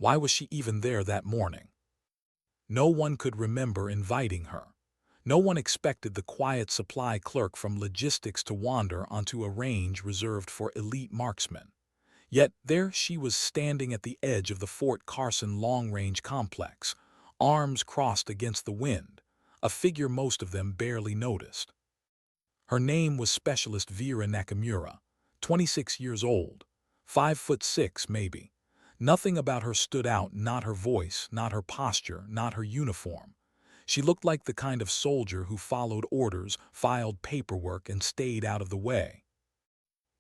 Why was she even there that morning? No one could remember inviting her. No one expected the quiet supply clerk from logistics to wander onto a range reserved for elite marksmen. Yet there she was standing at the edge of the Fort Carson long-range complex, arms crossed against the wind, a figure most of them barely noticed. Her name was Specialist Vera Nakamura, 26 years old, 5'6" maybe. Nothing about her stood out, not her voice, not her posture, not her uniform. She looked like the kind of soldier who followed orders, filed paperwork, and stayed out of the way.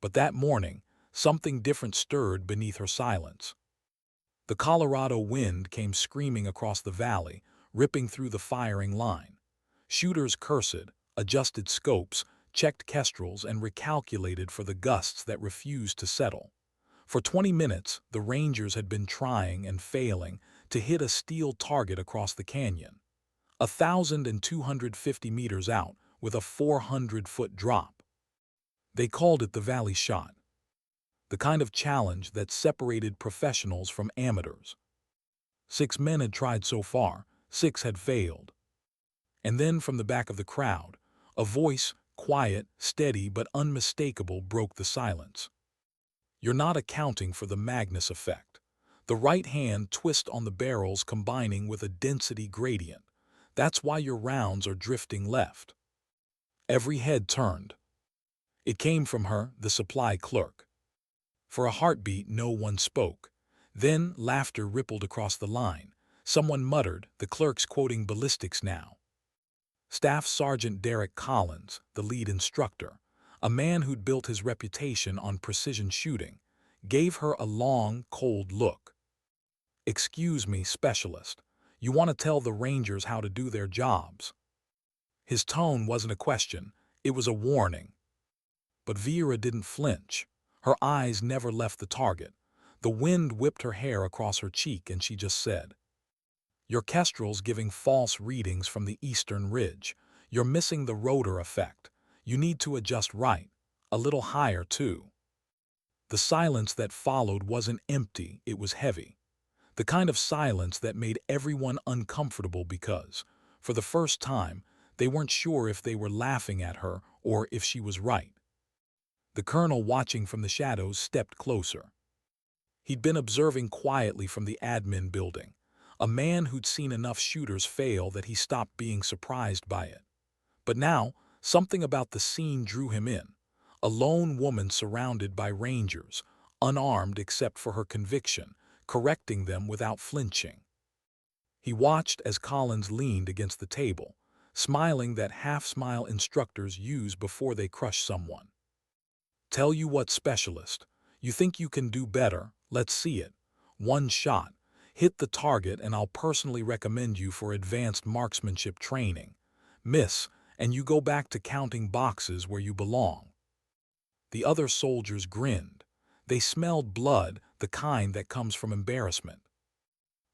But that morning, something different stirred beneath her silence. The Colorado wind came screaming across the valley, ripping through the firing line. Shooters cursed, adjusted scopes, checked kestrels, and recalculated for the gusts that refused to settle. For 20 minutes, the Rangers had been trying and failing to hit a steel target across the canyon, 1,250 meters out with a 400-foot drop. They called it the Valley Shot, the kind of challenge that separated professionals from amateurs. 6 men had tried so far, 6 had failed. And then from the back of the crowd, a voice, quiet, steady, but unmistakable, broke the silence. You're not accounting for the Magnus effect. The right hand twist on the barrels combining with a density gradient. That's why your rounds are drifting left. Every head turned. It came from her, the supply clerk. For a heartbeat, no one spoke. Then laughter rippled across the line. Someone muttered, the clerk's quoting ballistics now. Staff Sergeant Derek Collins, the lead instructor, a man who'd built his reputation on precision shooting, gave her a long, cold look. "Excuse me, Specialist. You want to tell the Rangers how to do their jobs?" His tone wasn't a question, it was a warning. But Vera didn't flinch. Her eyes never left the target. The wind whipped her hair across her cheek and she just said, "Your kestrel's giving false readings from the eastern ridge. You're missing the rotor effect. You need to adjust right, a little higher too." The silence that followed wasn't empty, it was heavy. The kind of silence that made everyone uncomfortable because, for the first time, they weren't sure if they were laughing at her or if she was right. The colonel, watching from the shadows, stepped closer. He'd been observing quietly from the admin building, a man who'd seen enough shooters fail that he stopped being surprised by it. But now, something about the scene drew him in. A lone woman surrounded by Rangers, unarmed except for her conviction, correcting them without flinching. He watched as Collins leaned against the table, smiling that half-smile instructors use before they crush someone. "Tell you what, Specialist, you think you can do better? Let's see it. One shot. Hit the target and I'll personally recommend you for advanced marksmanship training. Miss, and you go back to counting boxes where you belong." The other soldiers grinned. They smelled blood, the kind that comes from embarrassment.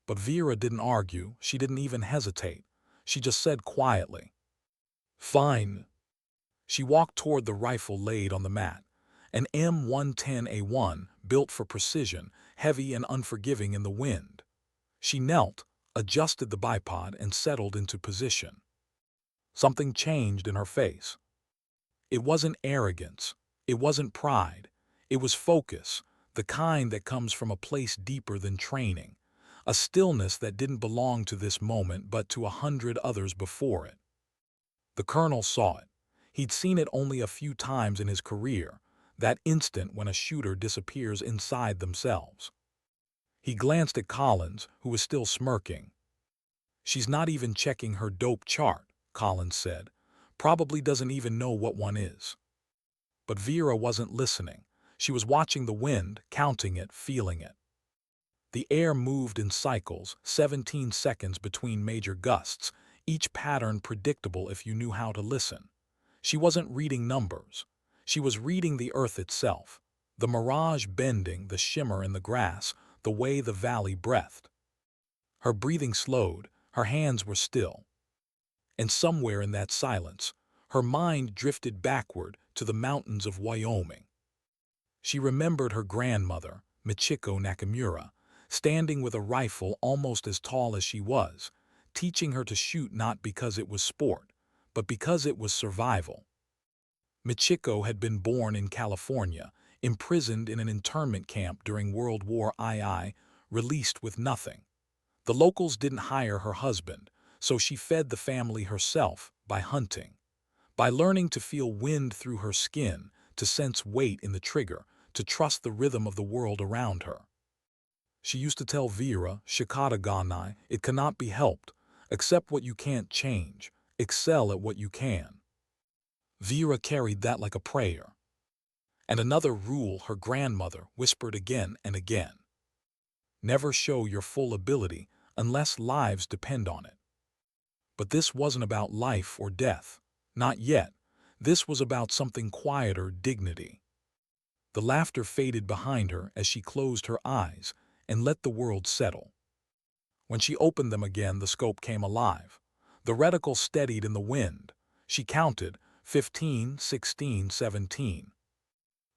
But Vera didn't argue, she didn't even hesitate. She just said quietly, "Fine." She walked toward the rifle laid on the mat, an M110A1 built for precision, heavy and unforgiving in the wind. She knelt, adjusted the bipod, and settled into position. Something changed in her face. It wasn't arrogance. It wasn't pride. It was focus, the kind that comes from a place deeper than training, a stillness that didn't belong to this moment but to 100 others before it. The colonel saw it. He'd seen it only a few times in his career, that instant when a shooter disappears inside themselves. He glanced at Collins, who was still smirking. "She's not even checking her dope chart," Collins said. "Probably doesn't even know what one is." But Vera wasn't listening. She was watching the wind, counting it, feeling it. The air moved in cycles, 17 seconds between major gusts, each pattern predictable if you knew how to listen. She wasn't reading numbers. She was reading the earth itself, the mirage bending, the shimmer in the grass, the way the valley breathed. Her breathing slowed, her hands were still. And somewhere in that silence, her mind drifted backward to the mountains of Wyoming. She remembered her grandmother, Michiko Nakamura, standing with a rifle almost as tall as she was, teaching her to shoot not because it was sport, but because it was survival. Michiko had been born in California, imprisoned in an internment camp during World War II, released with nothing. The locals didn't hire her husband, so she fed the family herself by hunting. By learning to feel wind through her skin, to sense weight in the trigger, to trust the rhythm of the world around her. She used to tell Vera, "Shikata ganai, it cannot be helped. Accept what you can't change. Excel at what you can." Vera carried that like a prayer. And another rule her grandmother whispered again and again. Never show your full ability unless lives depend on it. But this wasn't about life or death. Not yet. This was about something quieter, dignity. The laughter faded behind her as she closed her eyes and let the world settle. When she opened them again, the scope came alive. The reticle steadied in the wind. She counted 15, 16, 17.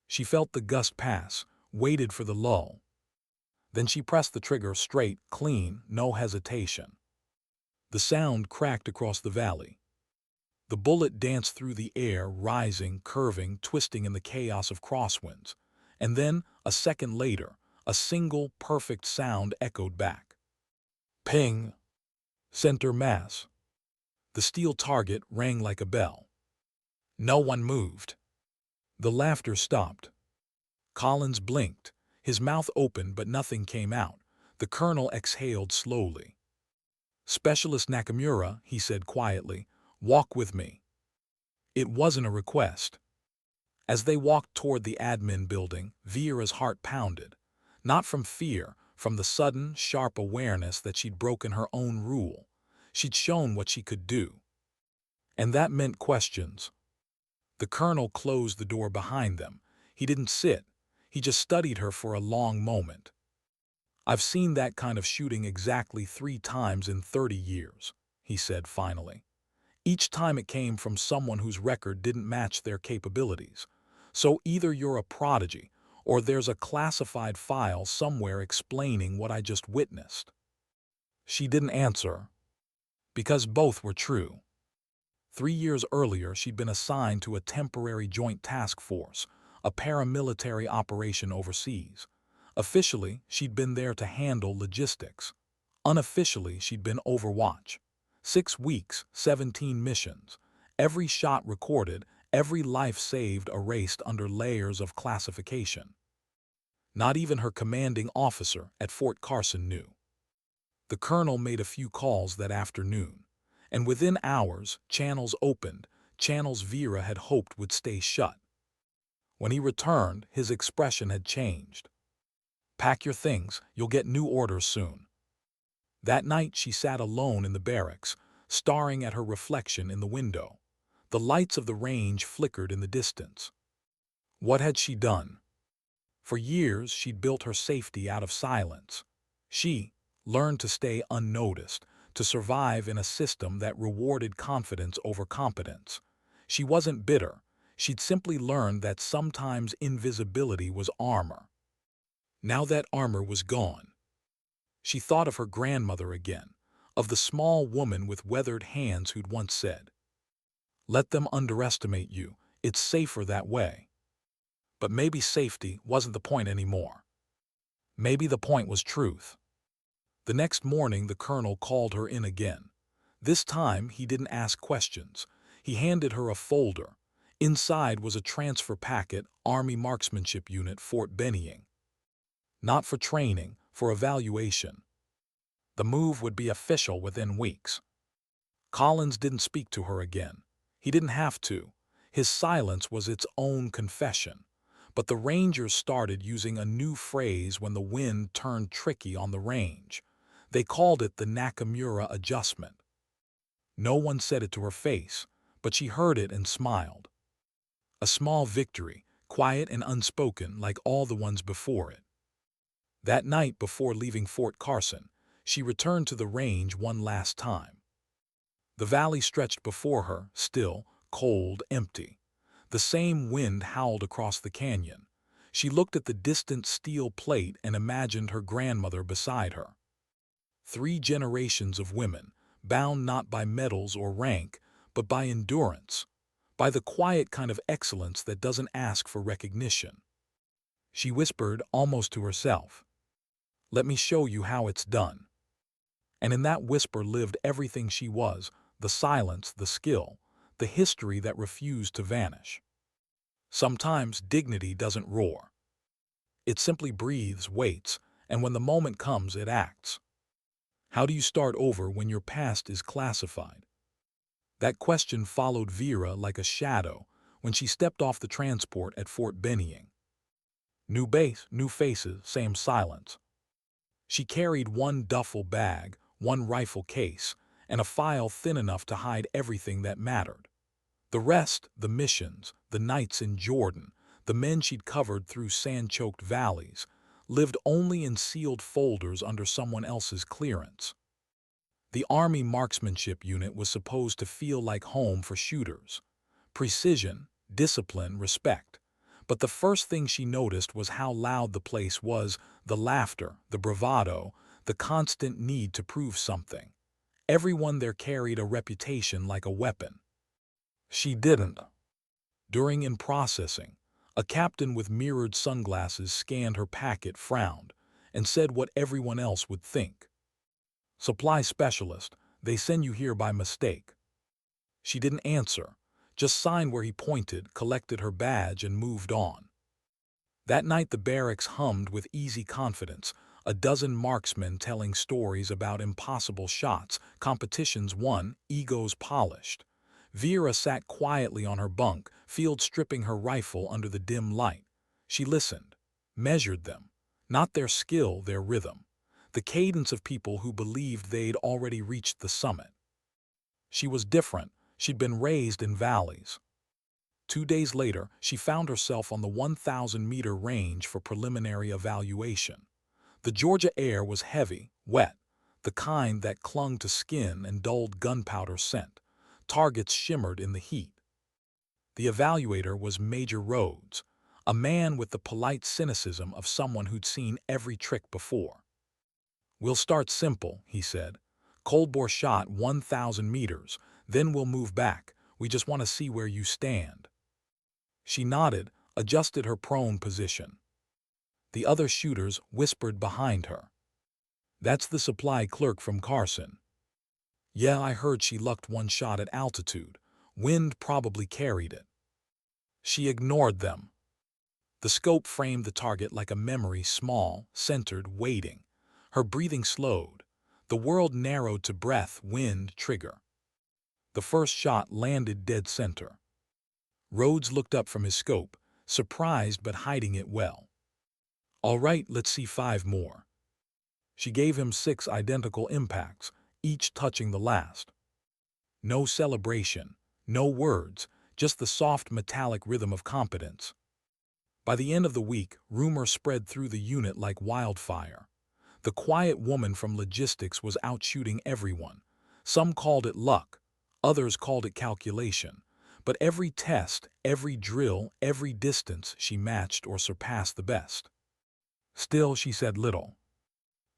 She felt the gust pass, waited for the lull. Then she pressed the trigger straight, clean, no hesitation. The sound cracked across the valley. The bullet danced through the air, rising, curving, twisting in the chaos of crosswinds. And then, a second later, a single, perfect sound echoed back. Ping! Center mass. The steel target rang like a bell. No one moved. The laughter stopped. Collins blinked. His mouth opened, but nothing came out. The colonel exhaled slowly. "Specialist Nakamura," he said quietly, "walk with me." It wasn't a request. As they walked toward the admin building, Vera's heart pounded. Not from fear, from the sudden, sharp awareness that she'd broken her own rule. She'd shown what she could do. And that meant questions. The colonel closed the door behind them. He didn't sit. He just studied her for a long moment. "I've seen that kind of shooting exactly 3 times in 30 years, he said finally. Each time it came from someone whose record didn't match their capabilities. So either you're a prodigy, or there's a classified file somewhere explaining what I just witnessed." She didn't answer, because both were true. 3 years earlier, she'd been assigned to a temporary joint task force, a paramilitary operation overseas. Officially, she'd been there to handle logistics. Unofficially, she'd been Overwatch. 6 weeks, 17 missions. Every shot recorded, every life saved erased under layers of classification. Not even her commanding officer at Fort Carson knew. The colonel made a few calls that afternoon. And within hours, channels opened, channels Vera had hoped would stay shut. When he returned, his expression had changed. "Pack your things, you'll get new orders soon." That night she sat alone in the barracks, staring at her reflection in the window. The lights of the range flickered in the distance. What had she done? For years she'd built her safety out of silence. She learned to stay unnoticed, to survive in a system that rewarded confidence over competence. She wasn't bitter. She'd simply learned that sometimes invisibility was armor. Now that armor was gone. She thought of her grandmother again, of the small woman with weathered hands who'd once said, "Let them underestimate you. It's safer that way." But maybe safety wasn't the point anymore. Maybe the point was truth. The next morning, the colonel called her in again. This time, he didn't ask questions. He handed her a folder. Inside was a transfer packet, Army Marksmanship Unit, Fort Benning. Not for training, for evaluation. The move would be official within weeks. Collins didn't speak to her again. He didn't have to. His silence was its own confession. But the Rangers started using a new phrase when the wind turned tricky on the range. They called it the Nakamura adjustment. No one said it to her face, but she heard it and smiled. A small victory, quiet and unspoken like all the ones before it. That night before leaving Fort Carson, she returned to the range one last time. The valley stretched before her, still, cold, empty. The same wind howled across the canyon. She looked at the distant steel plate and imagined her grandmother beside her. 3 generations of women, bound not by medals or rank, but by endurance, by the quiet kind of excellence that doesn't ask for recognition. She whispered almost to herself, "Let me show you how it's done." And in that whisper lived everything she was, the silence, the skill, the history that refused to vanish. Sometimes dignity doesn't roar. It simply breathes, waits, and when the moment comes, it acts. How do you start over when your past is classified? That question followed Vera like a shadow when she stepped off the transport at Fort Benning. New base, new faces, same silence. She carried one duffel bag, one rifle case, and a file thin enough to hide everything that mattered. The rest, the missions, the nights in Jordan, the men she'd covered through sand-choked valleys, lived only in sealed folders under someone else's clearance. The Army Marksmanship Unit was supposed to feel like home for shooters. Precision, discipline, respect. But the first thing she noticed was how loud the place was, the laughter, the bravado, the constant need to prove something. Everyone there carried a reputation like a weapon. She didn't. During in-processing, a captain with mirrored sunglasses scanned her packet, frowned, and said what everyone else would think. "Supply specialist, they send you here by mistake." She didn't answer, just signed where he pointed, collected her badge, and moved on. That night the barracks hummed with easy confidence, a dozen marksmen telling stories about impossible shots, competitions won, egos polished. Vera sat quietly on her bunk, field stripping her rifle under the dim light. She listened, measured them, not their skill, their rhythm, the cadence of people who believed they'd already reached the summit. She was different. She'd been raised in valleys. 2 days later, she found herself on the 1,000-meter range for preliminary evaluation. The Georgia air was heavy, wet, the kind that clung to skin and dulled gunpowder scent. Targets shimmered in the heat. The evaluator was Major Rhodes, a man with the polite cynicism of someone who'd seen every trick before. "We'll start simple," he said. "Cold bore shot 1,000 meters, then we'll move back. We just want to see where you stand." She nodded, adjusted her prone position. The other shooters whispered behind her. "That's the supply clerk from Carson." "Yeah, I heard she lucked one shot at altitude. Wind probably carried it." She ignored them. The scope framed the target like a memory, small, centered, waiting. Her breathing slowed. The world narrowed to breath, wind, trigger. The first shot landed dead center. Rhodes looked up from his scope, surprised but hiding it well. "All right, let's see 5 more." She gave him 6 identical impacts, each touching the last. No celebration, no words, just the soft metallic rhythm of competence. By the end of the week, rumor spread through the unit like wildfire. The quiet woman from logistics was outshooting everyone. Some called it luck, others called it calculation. But every test, every drill, every distance, she matched or surpassed the best. Still, she said little.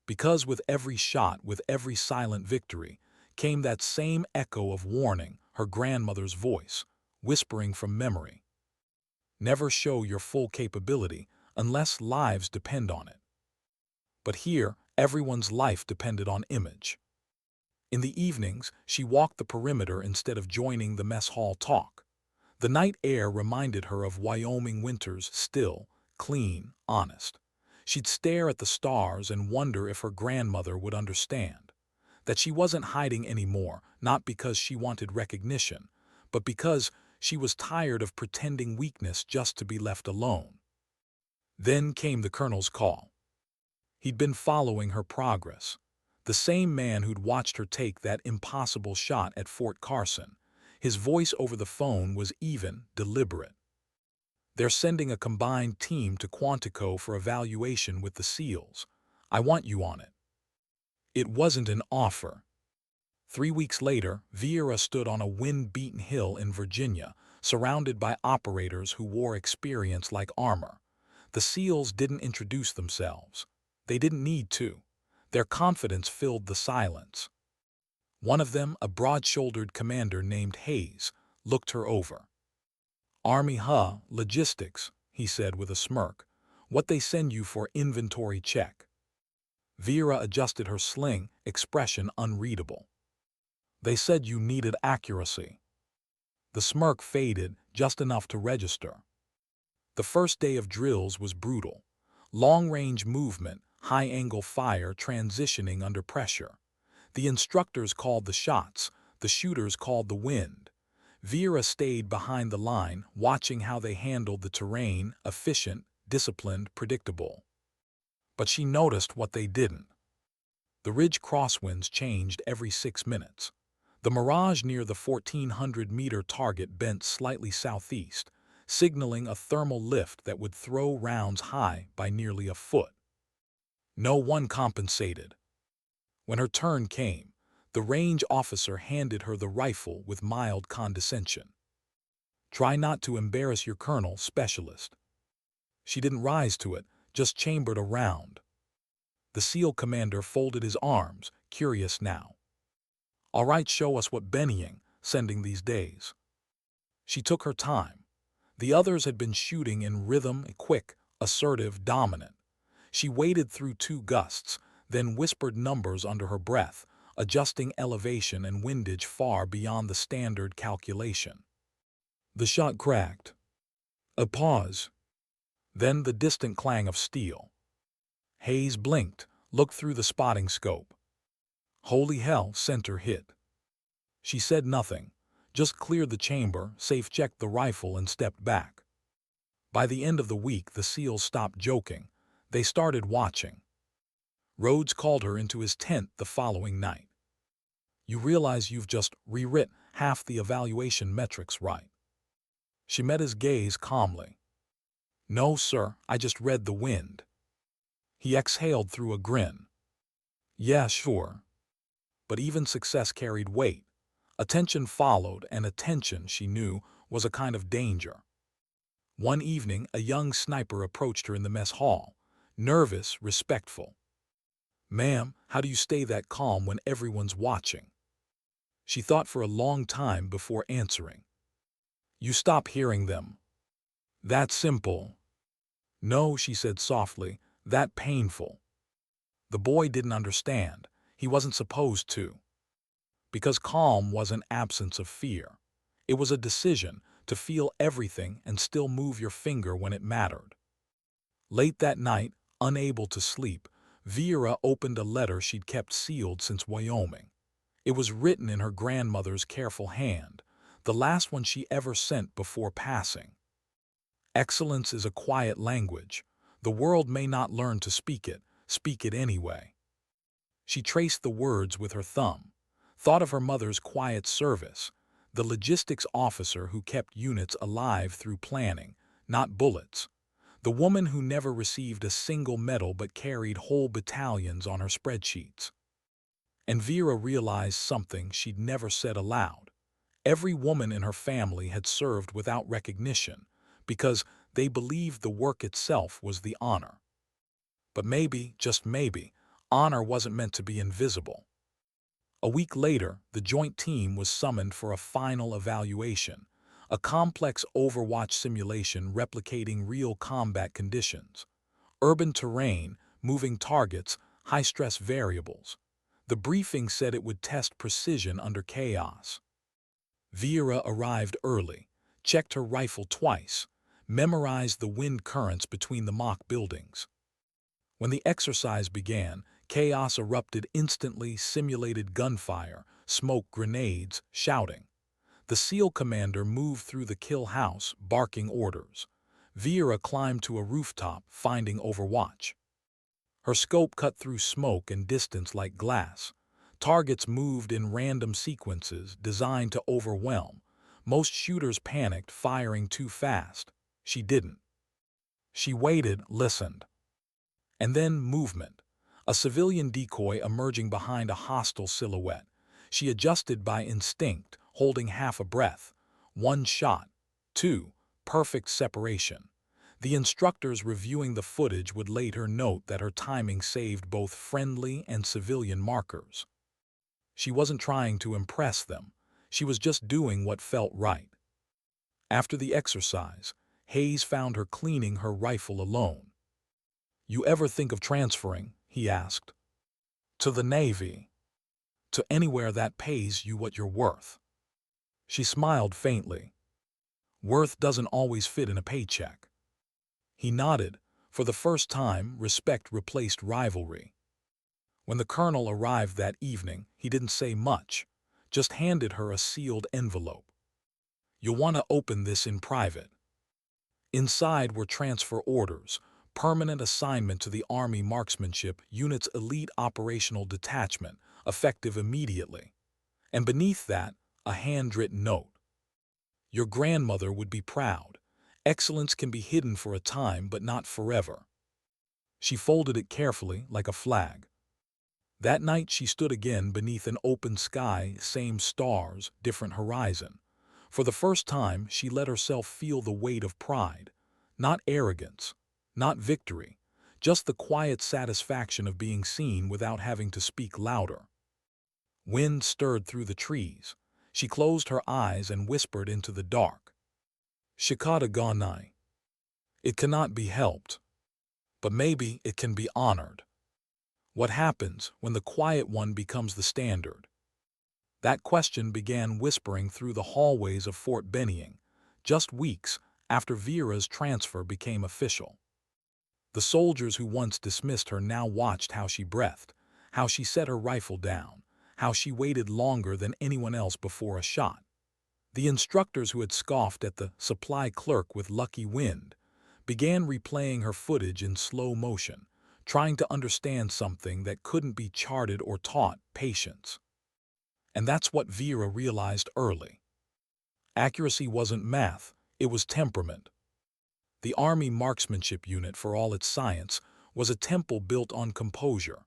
Because with every shot, with every silent victory, came that same echo of warning, her grandmother's voice, whispering from memory. Never show your full capability unless lives depend on it. But here, everyone's life depended on image. In the evenings, she walked the perimeter instead of joining the mess hall talk. The night air reminded her of Wyoming winters, still, clean, honest. She'd stare at the stars and wonder if her grandmother would understand. That she wasn't hiding anymore, not because she wanted recognition, but because she was tired of pretending weakness just to be left alone. Then came the colonel's call. He'd been following her progress. The same man who'd watched her take that impossible shot at Fort Carson. His voice over the phone was even, deliberate. "They're sending a combined team to Quantico for evaluation with the SEALs. I want you on it." It wasn't an offer. 3 weeks later, Vera stood on a wind-beaten hill in Virginia, surrounded by operators who wore experience like armor. The SEALs didn't introduce themselves. They didn't need to. Their confidence filled the silence. One of them, a broad-shouldered commander named Hayes, looked her over. "Army logistics," he said with a smirk. "What they send you for inventory check." Vera adjusted her sling, expression unreadable. "They said you needed accuracy." The smirk faded, just enough to register. The first day of drills was brutal. Long-range movement, high-angle fire transitioning under pressure. The instructors called the shots, the shooters called the wind. Vera stayed behind the line, watching how they handled the terrain, efficient, disciplined, predictable. But she noticed what they didn't. The ridge crosswinds changed every 6 minutes. The mirage near the 1,400-meter target bent slightly southeast, signaling a thermal lift that would throw rounds high by nearly a foot. No one compensated. When her turn came, the range officer handed her the rifle with mild condescension. "Try not to embarrass your colonel, specialist." She didn't rise to it, just chambered a round. The SEAL commander folded his arms, curious now. "All right, show us what Bennying sending these days." She took her time. The others had been shooting in rhythm, quick, assertive, dominant. She waded through 2 gusts, then whispered numbers under her breath, adjusting elevation and windage far beyond the standard calculation. The shot cracked. A pause. Then the distant clang of steel. Hayes blinked, looked through the spotting scope. "Holy hell, center hit." She said nothing, just cleared the chamber, safe-checked the rifle, and stepped back. By the end of the week, the SEALs stopped joking. They started watching. Rhodes called her into his tent the following night. "You realize you've just rewrit half the evaluation metrics, right?" She met his gaze calmly. "No, sir, I just read the wind." He exhaled through a grin. "Yeah, sure." But even success carried weight. Attention followed, and attention, she knew, was a kind of danger. One evening, a young sniper approached her in the mess hall, nervous, respectful. "Ma'am, how do you stay that calm when everyone's watching?" She thought for a long time before answering. "You stop hearing them." "That simple." "No," she said softly, "that painful." The boy didn't understand. He wasn't supposed to. Because calm wasn't absence of fear. It was a decision to feel everything and still move your finger when it mattered. Late that night, unable to sleep, Vera opened a letter she'd kept sealed since Wyoming. It was written in her grandmother's careful hand, the last one she ever sent before passing. "Excellence is a quiet language. The world may not learn to speak it anyway." She traced the words with her thumb, thought of her mother's quiet service, the logistics officer who kept units alive through planning, not bullets, the woman who never received a single medal but carried whole battalions on her spreadsheets. And Vera realized something she'd never said aloud. Every woman in her family had served without recognition, because they believed the work itself was the honor. But maybe, just maybe, honor wasn't meant to be invisible. A week later, the joint team was summoned for a final evaluation, a complex Overwatch simulation replicating real combat conditions. Urban terrain, moving targets, high-stress variables. The briefing said it would test precision under chaos. Vera arrived early, checked her rifle twice, memorized the wind currents between the mock buildings. When the exercise began, chaos erupted instantly, simulated gunfire, smoke, grenades, shouting. The SEAL commander moved through the kill house, barking orders. Vera climbed to a rooftop, finding Overwatch. Her scope cut through smoke and distance like glass. Targets moved in random sequences designed to overwhelm. Most shooters panicked, firing too fast. She didn't. She waited, listened. And then movement. A civilian decoy emerging behind a hostile silhouette. She adjusted by instinct, holding half a breath. 1 shot. 2. Perfect separation. The instructors reviewing the footage would later note that her timing saved both friendly and civilian markers. She wasn't trying to impress them. She was just doing what felt right. After the exercise, Hayes found her cleaning her rifle alone. "You ever think of transferring?" he asked. "To the Navy. To anywhere that pays you what you're worth." She smiled faintly. Worth doesn't always fit in a paycheck. He nodded. For the first time, respect replaced rivalry. When the colonel arrived that evening, he didn't say much, just handed her a sealed envelope. "You'll want to open this in private." Inside were transfer orders, permanent assignment to the Army Marksmanship Unit's Elite Operational Detachment, effective immediately. And beneath that, a handwritten note. "Your grandmother would be proud. Excellence can be hidden for a time, but not forever." She folded it carefully, like a flag. That night she stood again beneath an open sky, same stars, different horizon. For the first time, she let herself feel the weight of pride. Not arrogance, not victory, just the quiet satisfaction of being seen without having to speak louder. Wind stirred through the trees. She closed her eyes and whispered into the dark. "Shikata Ganai. It cannot be helped. But maybe it can be honored." What happens when the quiet one becomes the standard? That question began whispering through the hallways of Fort Benning, just weeks after Vera's transfer became official. The soldiers who once dismissed her now watched how she breathed, how she set her rifle down, how she waited longer than anyone else before a shot. The instructors who had scoffed at the supply clerk with lucky wind began replaying her footage in slow motion, trying to understand something that couldn't be charted or taught: patience. And that's what Vera realized early. Accuracy wasn't math, it was temperament. The Army Marksmanship Unit, for all its science, was a temple built on composure.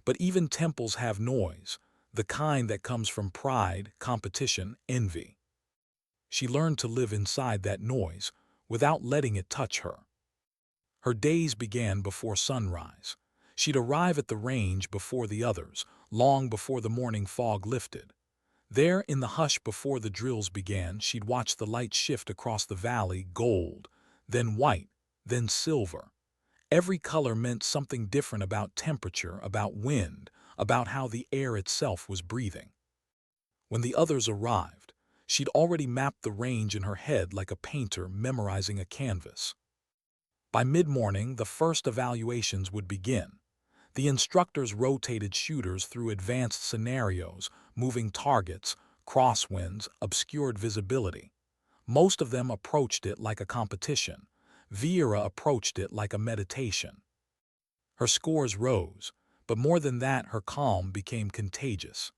But even temples have noise, the kind that comes from pride, competition, envy. She learned to live inside that noise without letting it touch her. Her days began before sunrise. She'd arrive at the range before the others, long before the morning fog lifted. There, in the hush before the drills began, she'd watch the light shift across the valley: gold, then white, then silver. Every color meant something different about temperature, about wind, about how the air itself was breathing. When the others arrived, she'd already mapped the range in her head like a painter memorizing a canvas. By mid-morning, the first evaluations would begin. The instructors rotated shooters through advanced scenarios, moving targets, crosswinds, obscured visibility. Most of them approached it like a competition. Vera approached it like a meditation. Her scores rose, but more than that, her calm became contagious.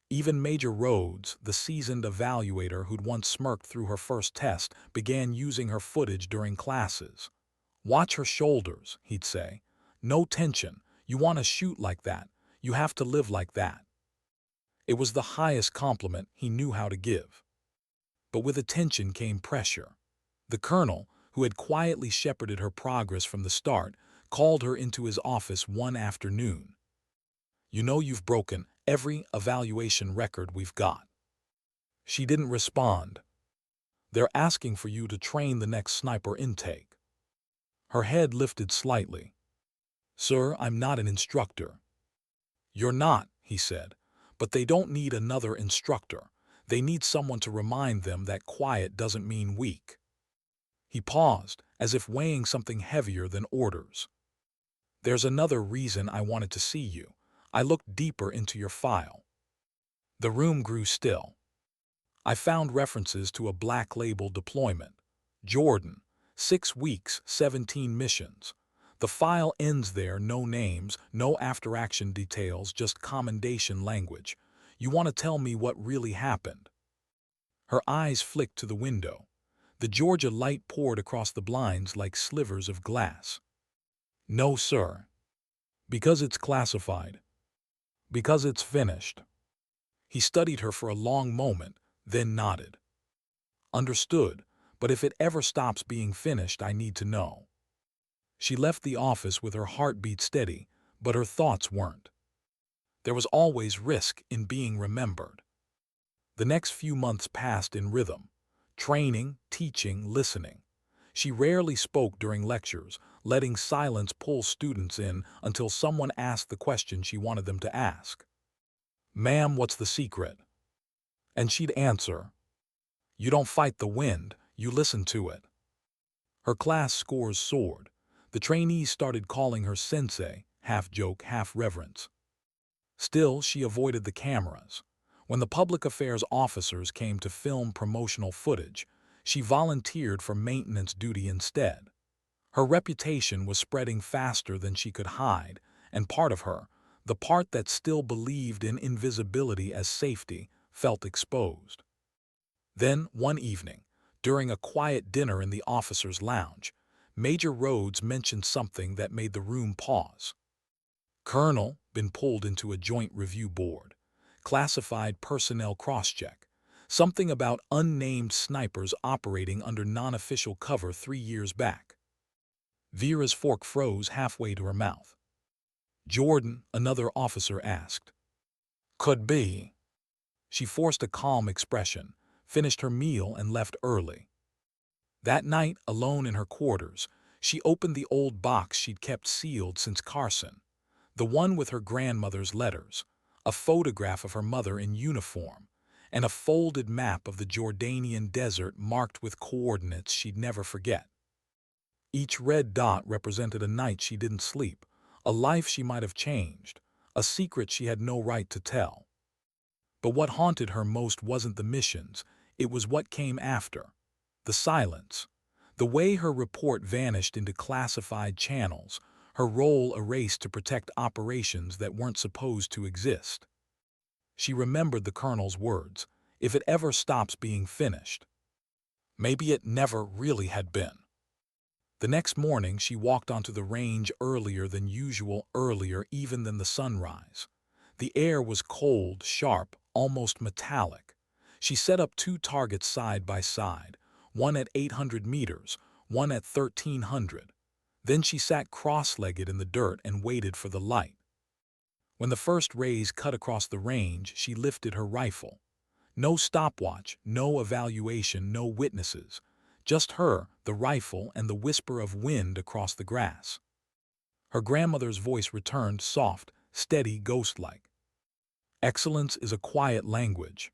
Even Major Rhodes, the seasoned evaluator who'd once smirked through her first test, began using her footage during classes. "Watch her shoulders," he'd say. "No tension. You want to shoot like that. You have to live like that." It was the highest compliment he knew how to give. But with attention came pressure. The colonel, who had quietly shepherded her progress from the start, called her into his office one afternoon. "You know you've broken every evaluation record we've got." She didn't respond. "They're asking for you to train the next sniper intake." Her head lifted slightly. "Sir, I'm not an instructor." "You're not," he said, "but they don't need another instructor. They need someone to remind them that quiet doesn't mean weak." He paused, as if weighing something heavier than orders. "There's another reason I wanted to see you. I looked deeper into your file." The room grew still. "I found references to a Black Label deployment. Jordan, 6 weeks, 17 missions. The file ends there: no names, no after-action details, just commendation language. You want to tell me what really happened?" Her eyes flicked to the window. The Georgia light poured across the blinds like slivers of glass. "No, sir. Because it's classified. Because it's finished." He studied her for a long moment, then nodded. "Understood, But if it ever stops being finished, I need to know." She left the office with her heartbeat steady, but her thoughts weren't. There was always risk in being remembered. The next few months passed in rhythm. Training, teaching, listening. She rarely spoke during lectures, letting silence pull students in until someone asked the question she wanted them to ask. "Ma'am, what's the secret?" And she'd answer, "You don't fight the wind, you listen to it." Her class scores soared. The trainees started calling her sensei, half joke, half reverence. Still, she avoided the cameras. When the public affairs officers came to film promotional footage, she volunteered for maintenance duty instead. Her reputation was spreading faster than she could hide, and part of her, the part that still believed in invisibility as safety, felt exposed. Then, one evening, during a quiet dinner in the officers' lounge, Major Rhodes mentioned something that made the room pause. "Colonel, been pulled into a joint review board. Classified personnel crosscheck. Something about unnamed snipers operating under non-official cover 3 years back." Vera's fork froze halfway to her mouth. "Jordan," another officer asked. "Could be." She forced a calm expression, finished her meal, and left early. That night, alone in her quarters, she opened the old box she'd kept sealed since Carson. The one with her grandmother's letters, a photograph of her mother in uniform, and a folded map of the Jordanian desert marked with coordinates she'd never forget. Each red dot represented a night she didn't sleep, a life she might have changed, a secret she had no right to tell. But what haunted her most wasn't the missions, it was what came after. The silence. The way her report vanished into classified channels, her role erased to protect operations that weren't supposed to exist. She remembered the colonel's words, "If it ever stops being finished." Maybe it never really had been. The next morning she walked onto the range earlier than usual, earlier even than the sunrise. The air was cold, sharp, almost metallic. She set up 2 targets side by side, one at 800 meters, one at 1300. Then she sat cross-legged in the dirt and waited for the light. When the first rays cut across the range, she lifted her rifle. No stopwatch, no evaluation, no witnesses. Just her, the rifle, and the whisper of wind across the grass. Her grandmother's voice returned, soft, steady, ghost-like. "Excellence is a quiet language."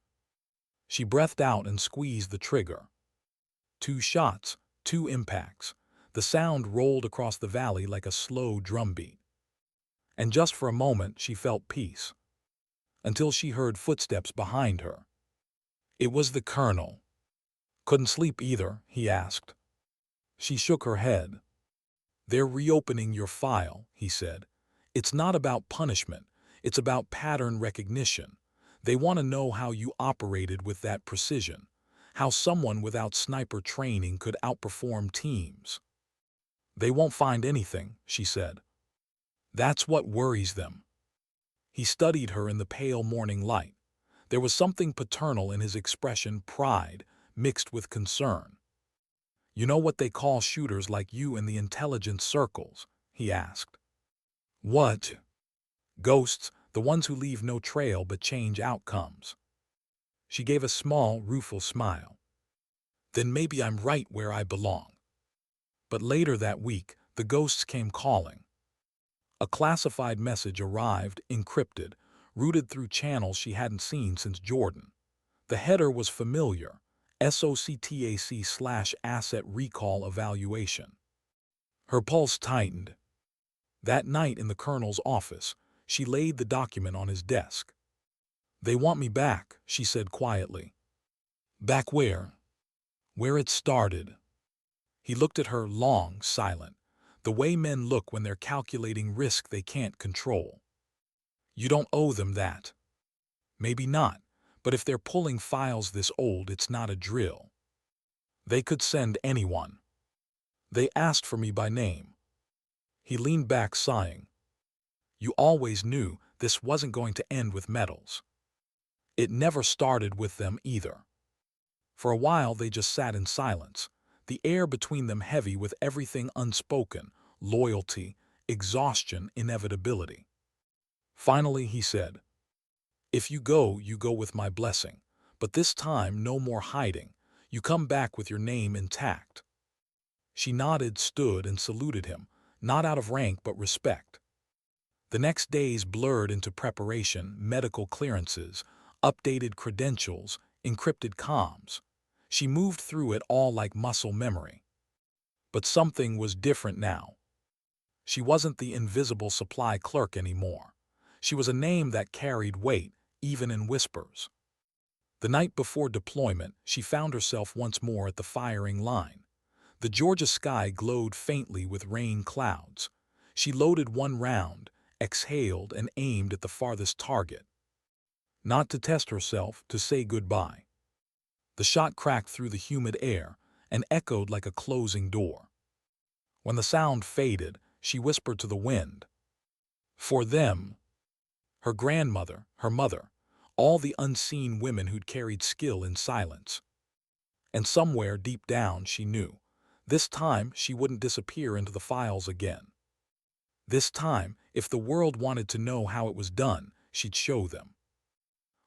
She breathed out and squeezed the trigger. 2 shots, 2 impacts. The sound rolled across the valley like a slow drumbeat. And just for a moment she felt peace. Until she heard footsteps behind her. It was the colonel. "Couldn't sleep either?" he asked. She shook her head. "They're reopening your file," he said. "It's not about punishment, it's about pattern recognition. They want to know how you operated with that precision, how someone without sniper training could outperform teams." "They won't find anything," she said. "That's what worries them." He studied her in the pale morning light. There was something paternal in his expression, pride mixed with concern. "You know what they call shooters like you in the intelligence circles?" he asked. "What?" "Ghosts, the ones who leave no trail but change outcomes." She gave a small, rueful smile. "Then maybe I'm right where I belong." But later that week, the ghosts came calling. A classified message arrived, encrypted, routed through channels she hadn't seen since Jordan. The header was familiar, SOCTAC/asset recall evaluation. Her pulse tightened. That night in the colonel's office, she laid the document on his desk. "They want me back," she said quietly. "Back where?" "Where it started." He looked at her, long, silent, the way men look when they're calculating risk they can't control. "You don't owe them that." "Maybe not, but if they're pulling files this old, it's not a drill. They could send anyone. They asked for me by name." He leaned back, sighing. "You always knew this wasn't going to end with medals." "It never started with them either." For a while they just sat in silence. the air between them heavy with everything unspoken, loyalty, exhaustion, inevitability. Finally, he said, "If you go with my blessing. But this time, no more hiding. You come back with your name intact." She nodded, stood, and saluted him, not out of rank but respect. The next days blurred into preparation, medical clearances, updated credentials, encrypted comms. She moved through it all like muscle memory. But something was different now. She wasn't the invisible supply clerk anymore. She was a name that carried weight, even in whispers. The night before deployment, she found herself once more at the firing line. The Georgia sky glowed faintly with rain clouds. She loaded one round, exhaled, and aimed at the farthest target. Not to test herself, to say goodbye. The shot cracked through the humid air and echoed like a closing door. When the sound faded, she whispered to the wind, "For them." Her grandmother, her mother, all the unseen women who'd carried skill in silence. And somewhere deep down she knew, this time she wouldn't disappear into the files again. This time, if the world wanted to know how it was done, she'd show them.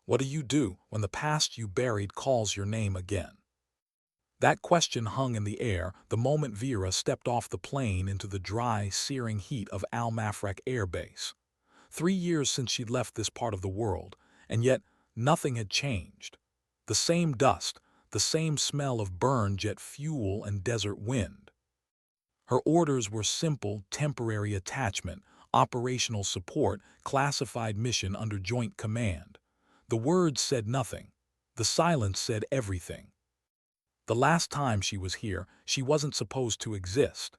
What do you do when the past you buried calls your name again? That question hung in the air the moment Vera stepped off the plane into the dry, searing heat of Al Mafraq Air Base. 3 years since she'd left this part of the world, and yet nothing had changed. The same dust, the same smell of burned jet fuel and desert wind. Her orders were simple: temporary attachment, operational support, classified mission under joint command. The words said nothing. The silence said everything. The last time she was here, she wasn't supposed to exist.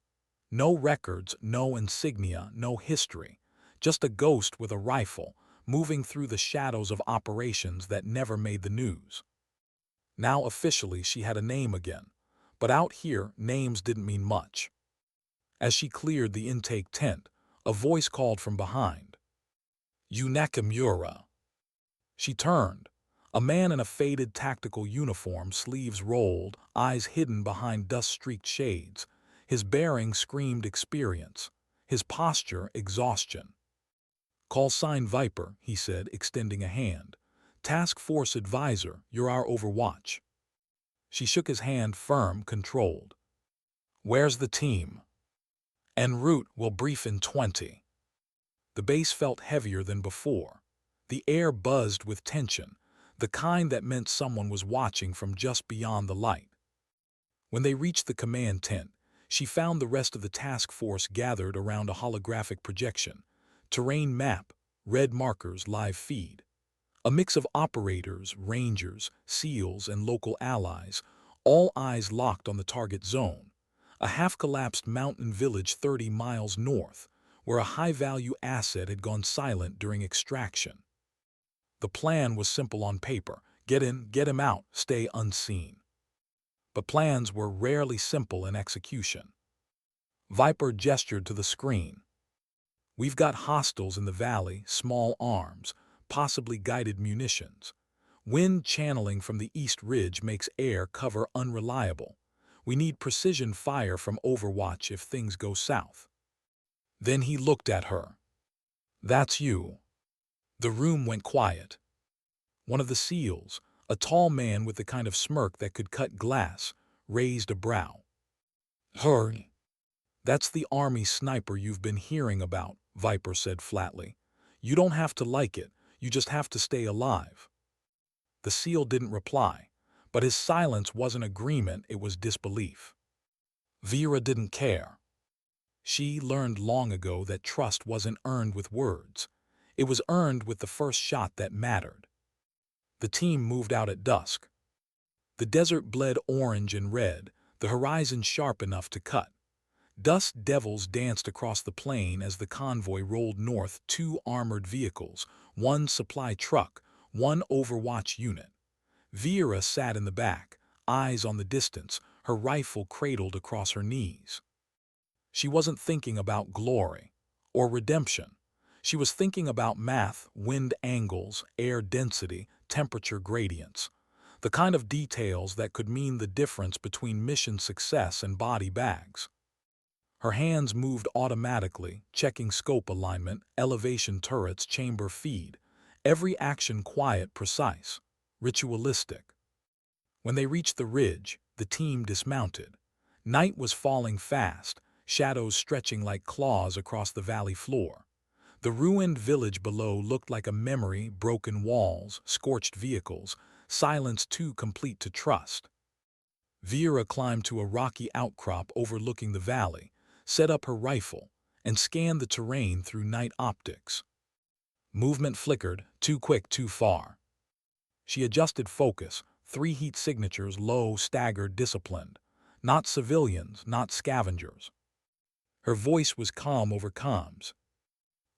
No records, no insignia, no history. Just a ghost with a rifle, moving through the shadows of operations that never made the news. Now officially she had a name again, but out here names didn't mean much. As she cleared the intake tent, a voice called from behind, "You Nakamura." She turned. A man in a faded tactical uniform, sleeves rolled, eyes hidden behind dust-streaked shades. His bearing screamed experience, his posture exhaustion. "Call sign Viper," he said, extending a hand. "Task Force Advisor, you're our overwatch." She shook his hand, firm, controlled. "Where's the team?" "En route, we'll brief in 20. The base felt heavier than before. The air buzzed with tension, the kind that meant someone was watching from just beyond the light. When they reached the command tent, she found the rest of the task force gathered around a holographic projection. Terrain map, red markers, live feed. A mix of operators, rangers, SEALs, and local allies, all eyes locked on the target zone. A half-collapsed mountain village 30 miles north, where a high-value asset had gone silent during extraction. The plan was simple on paper: get in, get him out, stay unseen. But plans were rarely simple in execution. Viper gestured to the screen. "We've got hostiles in the valley, small arms, possibly guided munitions. Wind channeling from the east ridge makes air cover unreliable. We need precision fire from Overwatch if things go south." Then he looked at her. "That's you." The room went quiet. One of the SEALs, a tall man with the kind of smirk that could cut glass, raised a brow. "Her." "That's the Army sniper you've been hearing about," Viper said flatly. "You don't have to like it, you just have to stay alive." The SEAL didn't reply, but his silence wasn't agreement, it was disbelief. Vera didn't care. She learned long ago that trust wasn't earned with words. It was earned with the first shot that mattered. The team moved out at dusk. The desert bled orange and red, the horizon sharp enough to cut. Dust devils danced across the plain as the convoy rolled north, 2 armored vehicles, 1 supply truck, 1 Overwatch unit. Vera sat in the back, eyes on the distance, her rifle cradled across her knees. She wasn't thinking about glory or redemption. She was thinking about math, wind angles, air density, temperature gradients. The kind of details that could mean the difference between mission success and body bags. Her hands moved automatically, checking scope alignment, elevation turrets, chamber feed. Every action quiet, precise, ritualistic. When they reached the ridge, the team dismounted. Night was falling fast, shadows stretching like claws across the valley floor. The ruined village below looked like a memory, broken walls, scorched vehicles, silence too complete to trust. Vera climbed to a rocky outcrop overlooking the valley, set up her rifle, and scanned the terrain through night optics. Movement flickered, too quick, too far. She adjusted focus, 3 heat signatures low, staggered, disciplined. Not civilians, not scavengers. Her voice was calm over comms.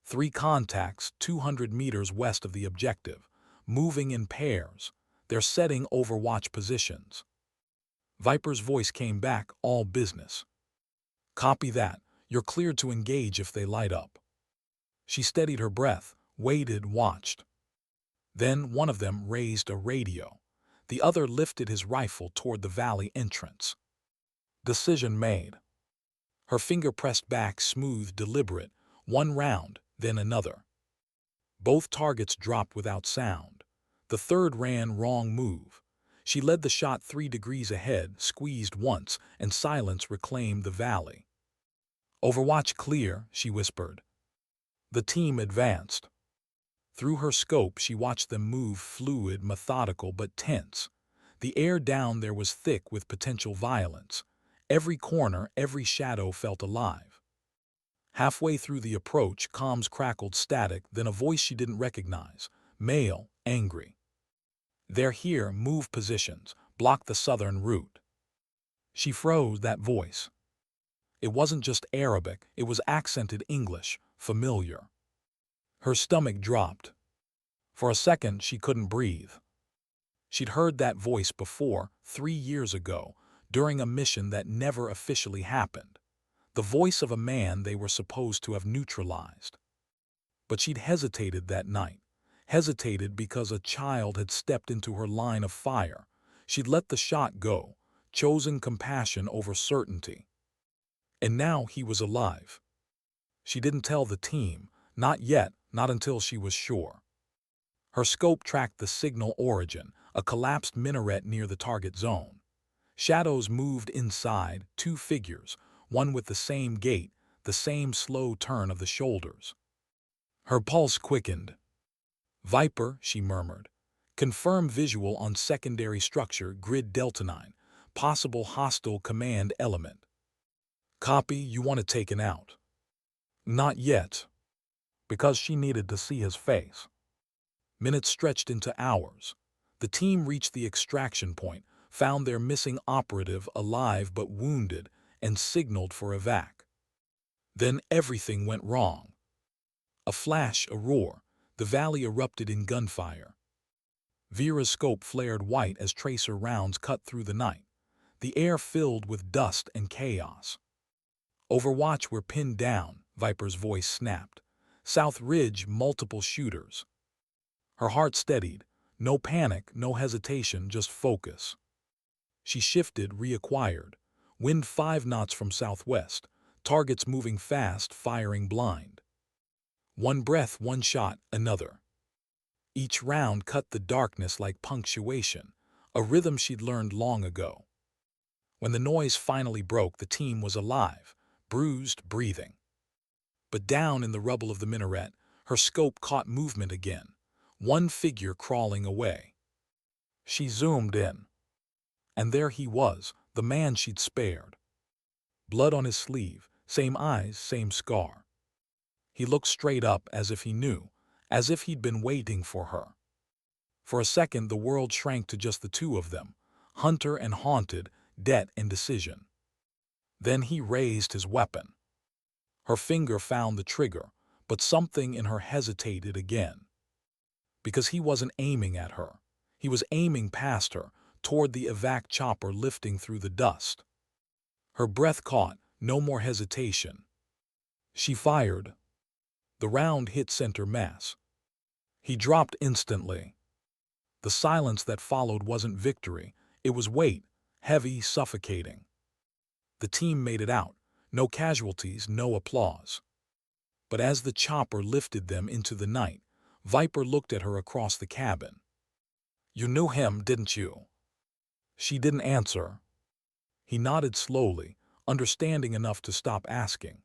3 contacts 200 meters west of the objective, moving in pairs. They're setting overwatch positions. Viper's voice came back, all business. Copy that. You're cleared to engage if they light up. She steadied her breath, waited, watched. Then one of them raised a radio. The other lifted his rifle toward the valley entrance. Decision made. Her finger pressed back, smooth, deliberate. One round, then another. Both targets dropped without sound. The third ran wrong move. She led the shot 3 degrees ahead, squeezed once, and silence reclaimed the valley. Overwatch clear, she whispered. The team advanced. Through her scope, she watched them move, fluid, methodical, but tense. The air down there was thick with potential violence. Every corner, every shadow felt alive. Halfway through the approach, comms crackled static, then a voice she didn't recognize. Male, angry. They're here, move positions, block the southern route. She froze, that voice. It wasn't just Arabic, it was accented English, familiar. Her stomach dropped. For a second, she couldn't breathe. She'd heard that voice before, 3 years ago, during a mission that never officially happened. The voice of a man they were supposed to have neutralized. But she'd hesitated that night. Hesitated because a child had stepped into her line of fire. She'd let the shot go, chosen compassion over certainty. And now he was alive. She didn't tell the team, not yet, not until she was sure. Her scope tracked the signal origin, a collapsed minaret near the target zone. Shadows moved inside, 2 figures, one with the same gait, the same slow turn of the shoulders. Her pulse quickened. Viper, she murmured. Confirm visual on secondary structure, grid Delta 9, possible hostile command element. Copy, you want it taken out. Not yet. Because she needed to see his face. Minutes stretched into hours. The team reached the extraction point, found their missing operative alive but wounded, and signaled for evac. Then everything went wrong. A flash, a roar. The valley erupted in gunfire. Vera's scope flared white as tracer rounds cut through the night. The air filled with dust and chaos. Overwatch were pinned down, Viper's voice snapped. South Ridge, multiple shooters. Her heart steadied. No panic, no hesitation, just focus. She shifted, reacquired. Wind 5 knots from southwest. Targets moving fast, firing blind. One breath, one shot, another. Each round cut the darkness like punctuation, a rhythm she'd learned long ago. When the noise finally broke, the team was alive, bruised, breathing. But down in the rubble of the minaret, her scope caught movement again, one figure crawling away. She zoomed in. And there he was, the man she'd spared. Blood on his sleeve, same eyes, same scar. He looked straight up as if he knew, as if he'd been waiting for her. For a second, the world shrank to just the 2 of them, hunter and haunted, debt and decision. Then he raised his weapon. Her finger found the trigger, but something in her hesitated again. Because he wasn't aiming at her. He was aiming past her, toward the evac chopper lifting through the dust. Her breath caught, no more hesitation. She fired. The round hit center mass. He dropped instantly. The silence that followed wasn't victory, it was weight, heavy, suffocating. The team made it out, no casualties, no applause. But as the chopper lifted them into the night, Viper looked at her across the cabin. "You knew him, didn't you?" She didn't answer. He nodded slowly, understanding enough to stop asking.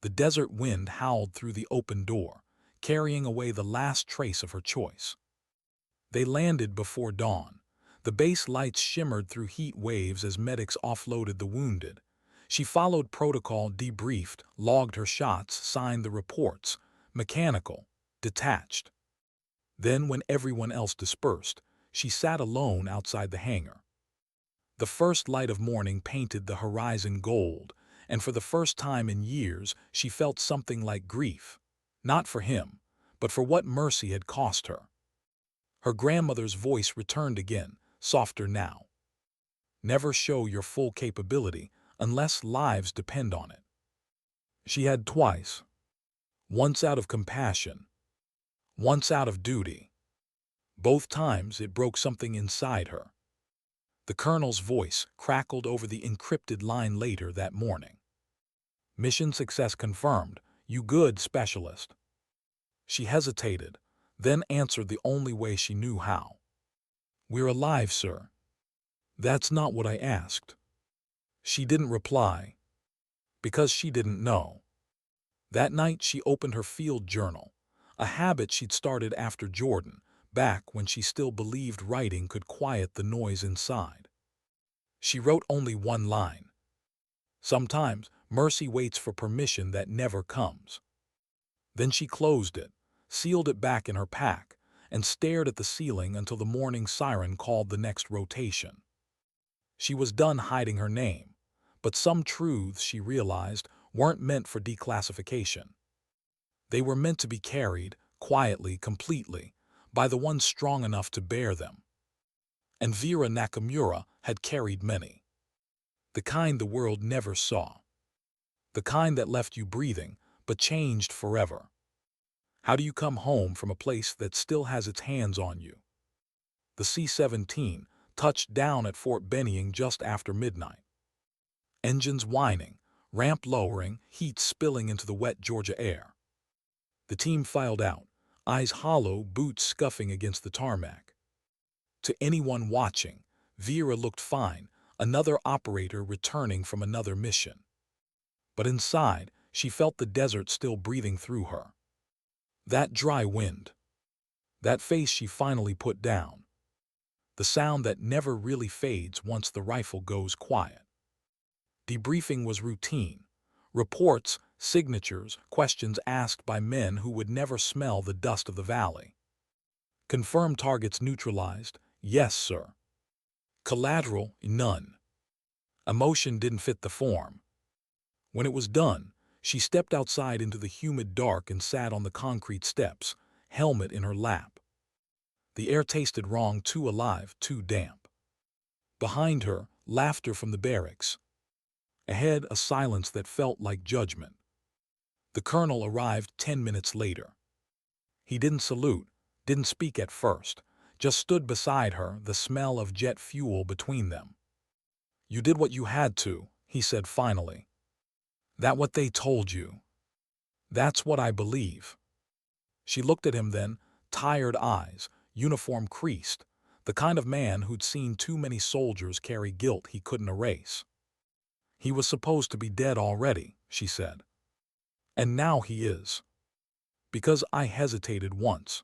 The desert wind howled through the open door, carrying away the last trace of her choice. They landed before dawn. The base lights shimmered through heat waves as medics offloaded the wounded. She followed protocol, debriefed, logged her shots, signed the reports, mechanical, detached. Then, when everyone else dispersed, she sat alone outside the hangar. The first light of morning painted the horizon gold, and for the first time in years she felt something like grief. Not for him, but for what mercy had cost her. Her grandmother's voice returned again, softer now. "Never show your full capability unless lives depend on it." She had twice. Once out of compassion, once out of duty. Both times it broke something inside her. The colonel's voice crackled over the encrypted line later that morning. "Mission success confirmed. You good, specialist." She hesitated, then answered the only way she knew how. "We're alive, sir." "That's not what I asked." She didn't reply, because she didn't know. That night she opened her field journal, a habit she'd started after Jordan, back when she still believed writing could quiet the noise inside. She wrote only one line. "Sometimes mercy waits for permission that never comes." Then she closed it, sealed it back in her pack, and stared at the ceiling until the morning siren called the next rotation. She was done hiding her name, but some truths, she realized, weren't meant for declassification. They were meant to be carried, quietly, completely, by the one strong enough to bear them. And Vera Nakamura had carried many. The kind the world never saw. The kind that left you breathing, but changed forever. How do you come home from a place that still has its hands on you? The C-17 touched down at Fort Benning just after midnight. Engines whining, ramp lowering, heat spilling into the wet Georgia air. The team filed out, eyes hollow, boots scuffing against the tarmac. To anyone watching, Vera looked fine, another operator returning from another mission. But inside, she felt the desert still breathing through her. That dry wind. That face she finally put down. The sound that never really fades once the rifle goes quiet. Debriefing was routine. Reports, signatures, questions asked by men who would never smell the dust of the valley. Confirmed targets neutralized, yes, sir. Collateral, none. Emotion didn't fit the form. When it was done, she stepped outside into the humid dark and sat on the concrete steps, helmet in her lap. The air tasted wrong, too alive, too damp. Behind her, laughter from the barracks. Ahead, a silence that felt like judgment. The colonel arrived 10 minutes later. He didn't salute, didn't speak at first, just stood beside her, the smell of jet fuel between them. "You did what you had to," he said finally. "That what they told you?" "That's what I believe." She looked at him then, tired eyes, uniform creased, the kind of man who'd seen too many soldiers carry guilt he couldn't erase. "He was supposed to be dead already," she said. "And now he is. Because I hesitated once."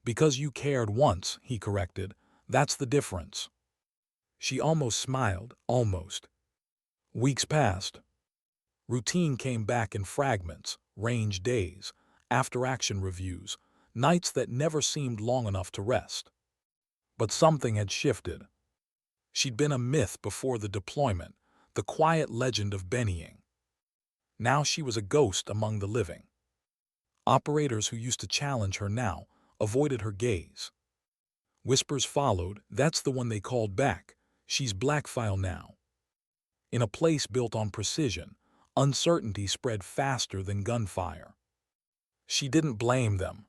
"Because you cared once," he corrected. "That's the difference." She almost smiled, almost. Weeks passed. Routine came back in fragments, range days, after-action reviews, nights that never seemed long enough to rest. But something had shifted. She'd been a myth before the deployment, the quiet legend of Benning. Now she was a ghost among the living. Operators who used to challenge her now avoided her gaze. Whispers followed, "That's the one they called back. She's blackfile now." In a place built on precision, uncertainty spread faster than gunfire. She didn't blame them.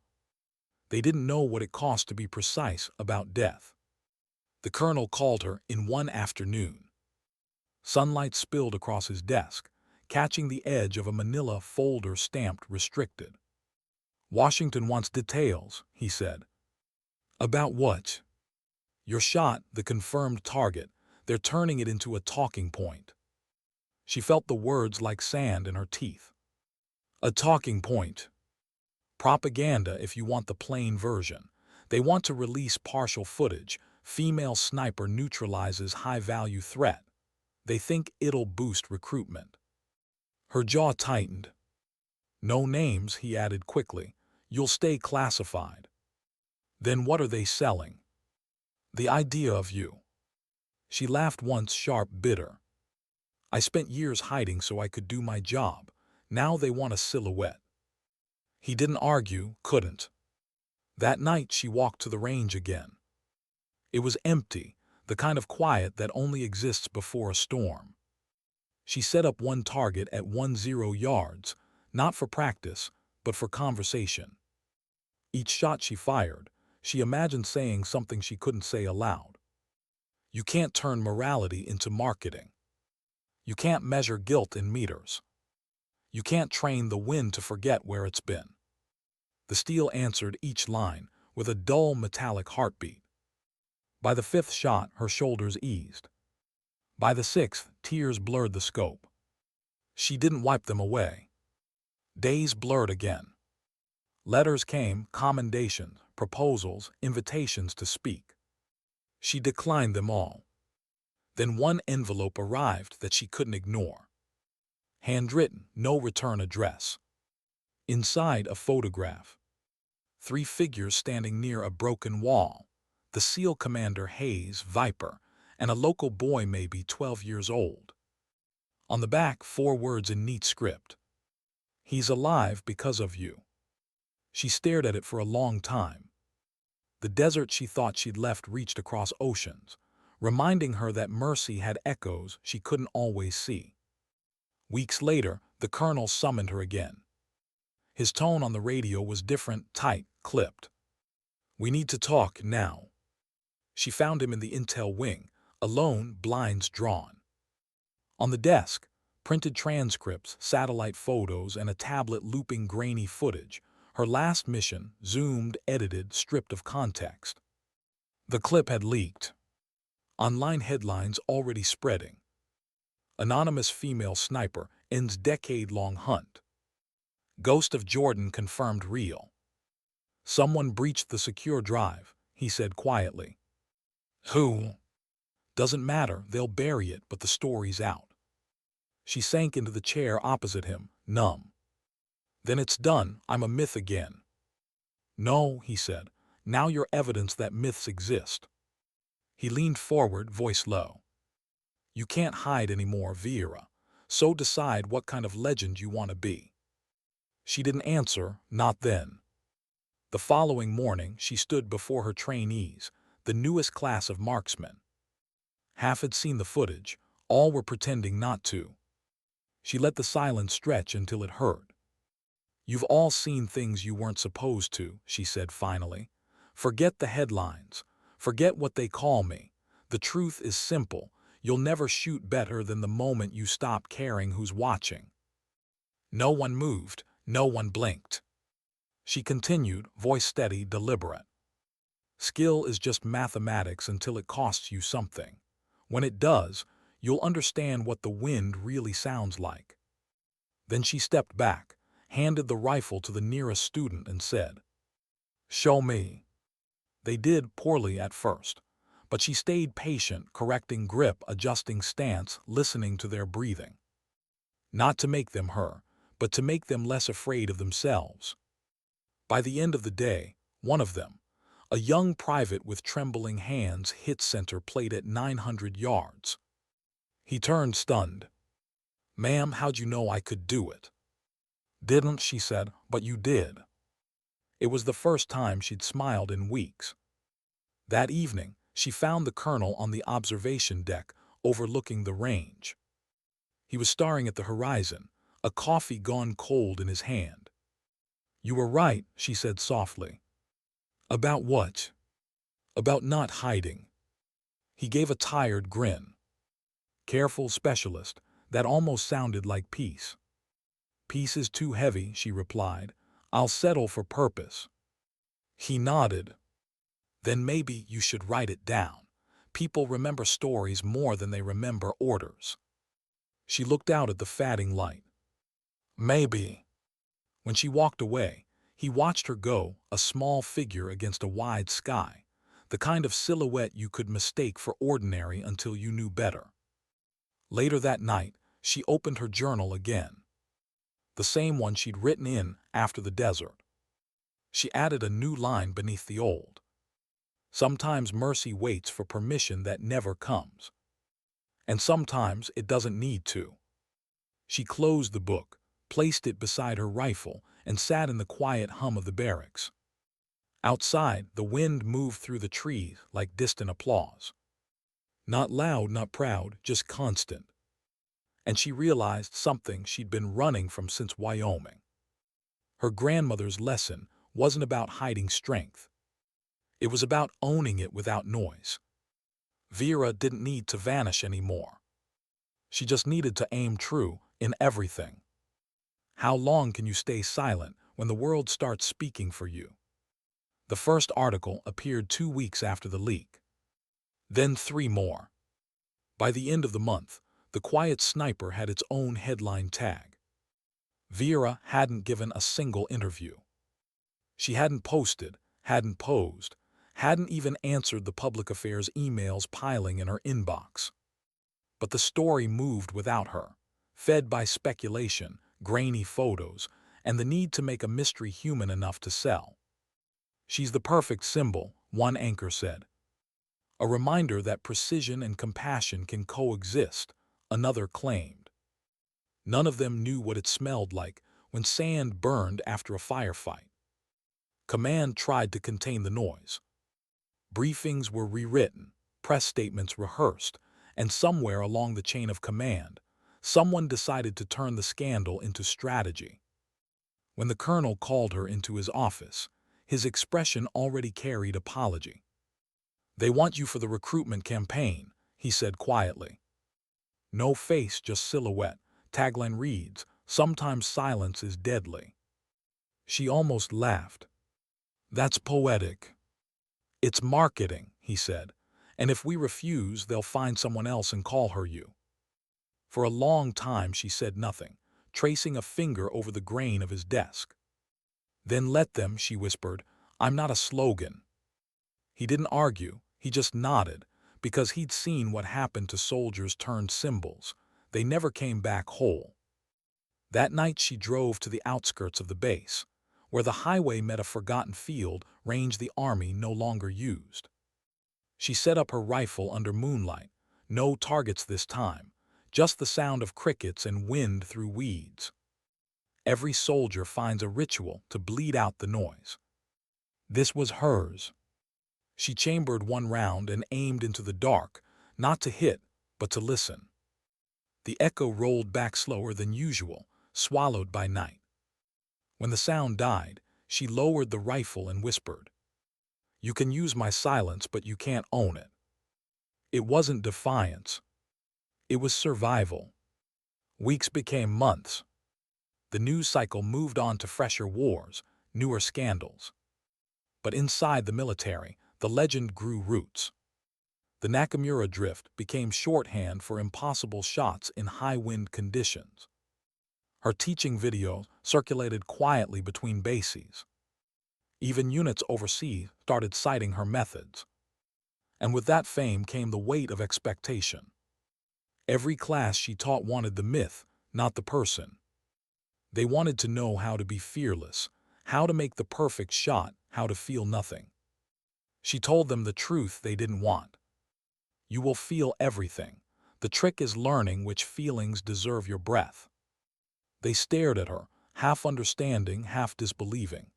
They didn't know what it cost to be precise about death. The colonel called her in one afternoon. Sunlight spilled across his desk, catching the edge of a manila folder stamped restricted. "Washington wants details," he said. "About what?" "Your shot, the confirmed target. They're turning it into a talking point." She felt the words like sand in her teeth. "A talking point. Propaganda if you want the plain version. They want to release partial footage. Female sniper neutralizes high-value threat. They think it'll boost recruitment." Her jaw tightened. "No names," he added quickly. "You'll stay classified." "Then what are they selling?" "The idea of you." She laughed once, sharp, bitter. "I spent years hiding so I could do my job. Now they want a silhouette." He didn't argue, couldn't. That night she walked to the range again. It was empty, the kind of quiet that only exists before a storm. She set up one target at 10 yards, not for practice, but for conversation. Each shot she fired, she imagined saying something she couldn't say aloud. You can't turn morality into marketing. You can't measure guilt in meters. You can't train the wind to forget where it's been. The steel answered each line with a dull metallic heartbeat. By the fifth shot, her shoulders eased. By the sixth, tears blurred the scope. She didn't wipe them away. Days blurred again. Letters came, commendations, proposals, invitations to speak. She declined them all. Then one envelope arrived that she couldn't ignore. Handwritten, no return address. Inside, a photograph. 3 figures standing near a broken wall. The SEAL commander Hayes, Viper, and a local boy maybe 12 years old. On the back, 4 words in neat script. "He's alive because of you." She stared at it for a long time. The desert she thought she'd left reached across oceans, reminding her that mercy had echoes she couldn't always see. Weeks later, the colonel summoned her again. His tone on the radio was different, tight, clipped. "We need to talk now." She found him in the intel wing, alone, blinds drawn. On the desk, printed transcripts, satellite photos, and a tablet looping grainy footage. Her last mission, zoomed, edited, stripped of context. The clip had leaked. Online headlines already spreading. Anonymous female sniper ends decade-long hunt. Ghost of Jordan confirmed real. "Someone breached the secure drive," he said quietly. "Who?" "Doesn't matter, they'll bury it, but the story's out." She sank into the chair opposite him, numb. "Then it's done, I'm a myth again." "No," he said, "now you're evidence that myths exist." He leaned forward, voice low. "You can't hide anymore, Vera. So decide what kind of legend you want to be." She didn't answer, not then. The following morning, she stood before her trainees, the newest class of marksmen. Half had seen the footage, all were pretending not to. She let the silence stretch until it hurt. "You've all seen things you weren't supposed to," she said finally. "Forget the headlines. Forget what they call me. The truth is simple. You'll never shoot better than the moment you stop caring who's watching." No one moved. No one blinked. She continued, voice steady, deliberate. "Skill is just mathematics until it costs you something. When it does, you'll understand what the wind really sounds like." Then she stepped back, handed the rifle to the nearest student and said, "Show me." They did, poorly at first, but she stayed patient, correcting grip, adjusting stance, listening to their breathing. Not to make them her, but to make them less afraid of themselves. By the end of the day, one of them, a young private with trembling hands, hit center plate at 900 yards. He turned, stunned. "Ma'am, how'd you know I could do it?" "Didn't," she said, "but you did." It was the first time she'd smiled in weeks. That evening, she found the colonel on the observation deck, overlooking the range. He was staring at the horizon, a coffee gone cold in his hand. "You were right," she said softly. About what? About not hiding. He gave a tired grin. Careful specialist, that almost sounded like peace. Peace is too heavy, she replied. I'll settle for purpose. He nodded. Then maybe you should write it down. People remember stories more than they remember orders. She looked out at the fading light. Maybe. When she walked away, he watched her go, a small figure against a wide sky, the kind of silhouette you could mistake for ordinary until you knew better. Later that night, she opened her journal again. The same one she'd written in after the desert. She added a new line beneath the old. Sometimes mercy waits for permission that never comes. And sometimes it doesn't need to. She closed the book, placed it beside her rifle, and sat in the quiet hum of the barracks. Outside, the wind moved through the trees like distant applause. Not loud, not proud, just constant. And she realized something she'd been running from since Wyoming. Her grandmother's lesson wasn't about hiding strength. It was about owning it without noise. Vera didn't need to vanish anymore. She just needed to aim true in everything. How long can you stay silent when the world starts speaking for you? The first article appeared 2 weeks after the leak. Then 3 more. By the end of the month, The Quiet Sniper had its own headline tag. Vera hadn't given a single interview. She hadn't posted, hadn't posed, hadn't even answered the public affairs emails piling in her inbox. But the story moved without her, fed by speculation, grainy photos, and the need to make a mystery human enough to sell. She's the perfect symbol, one anchor said. A reminder that precision and compassion can coexist, another claimed. None of them knew what it smelled like when sand burned after a firefight. Command tried to contain the noise. Briefings were rewritten, press statements rehearsed, and somewhere along the chain of command, someone decided to turn the scandal into strategy. When the colonel called her into his office, his expression already carried apology. "They want you for the recruitment campaign," he said quietly. No face, just silhouette. Tagline reads, "Sometimes silence is deadly." She almost laughed. "That's poetic." "It's marketing," he said, "and if we refuse, they'll find someone else and call her you." For a long time she said nothing, tracing a finger over the grain of his desk. "Then let them," she whispered. "I'm not a slogan." He didn't argue, he just nodded, because he'd seen what happened to soldiers turned symbols. They never came back whole. That night she drove to the outskirts of the base, where the highway met a forgotten field range the army no longer used. She set up her rifle under moonlight, no targets this time, just the sound of crickets and wind through weeds. Every soldier finds a ritual to bleed out the noise. This was hers. She chambered one round and aimed into the dark, not to hit, but to listen. The echo rolled back slower than usual, swallowed by night. When the sound died, she lowered the rifle and whispered, "You can use my silence, but you can't own it." It wasn't defiance. It was survival. Weeks became months. The news cycle moved on to fresher wars, newer scandals. But inside the military, the legend grew roots. The Nakamura drift became shorthand for impossible shots in high-wind conditions. Her teaching video circulated quietly between bases. Even units overseas started citing her methods. And with that fame came the weight of expectation. Every class she taught wanted the myth, not the person. They wanted to know how to be fearless, how to make the perfect shot, how to feel nothing. She told them the truth they didn't want. You will feel everything. The trick is learning which feelings deserve your breath. They stared at her, half understanding, half disbelieving.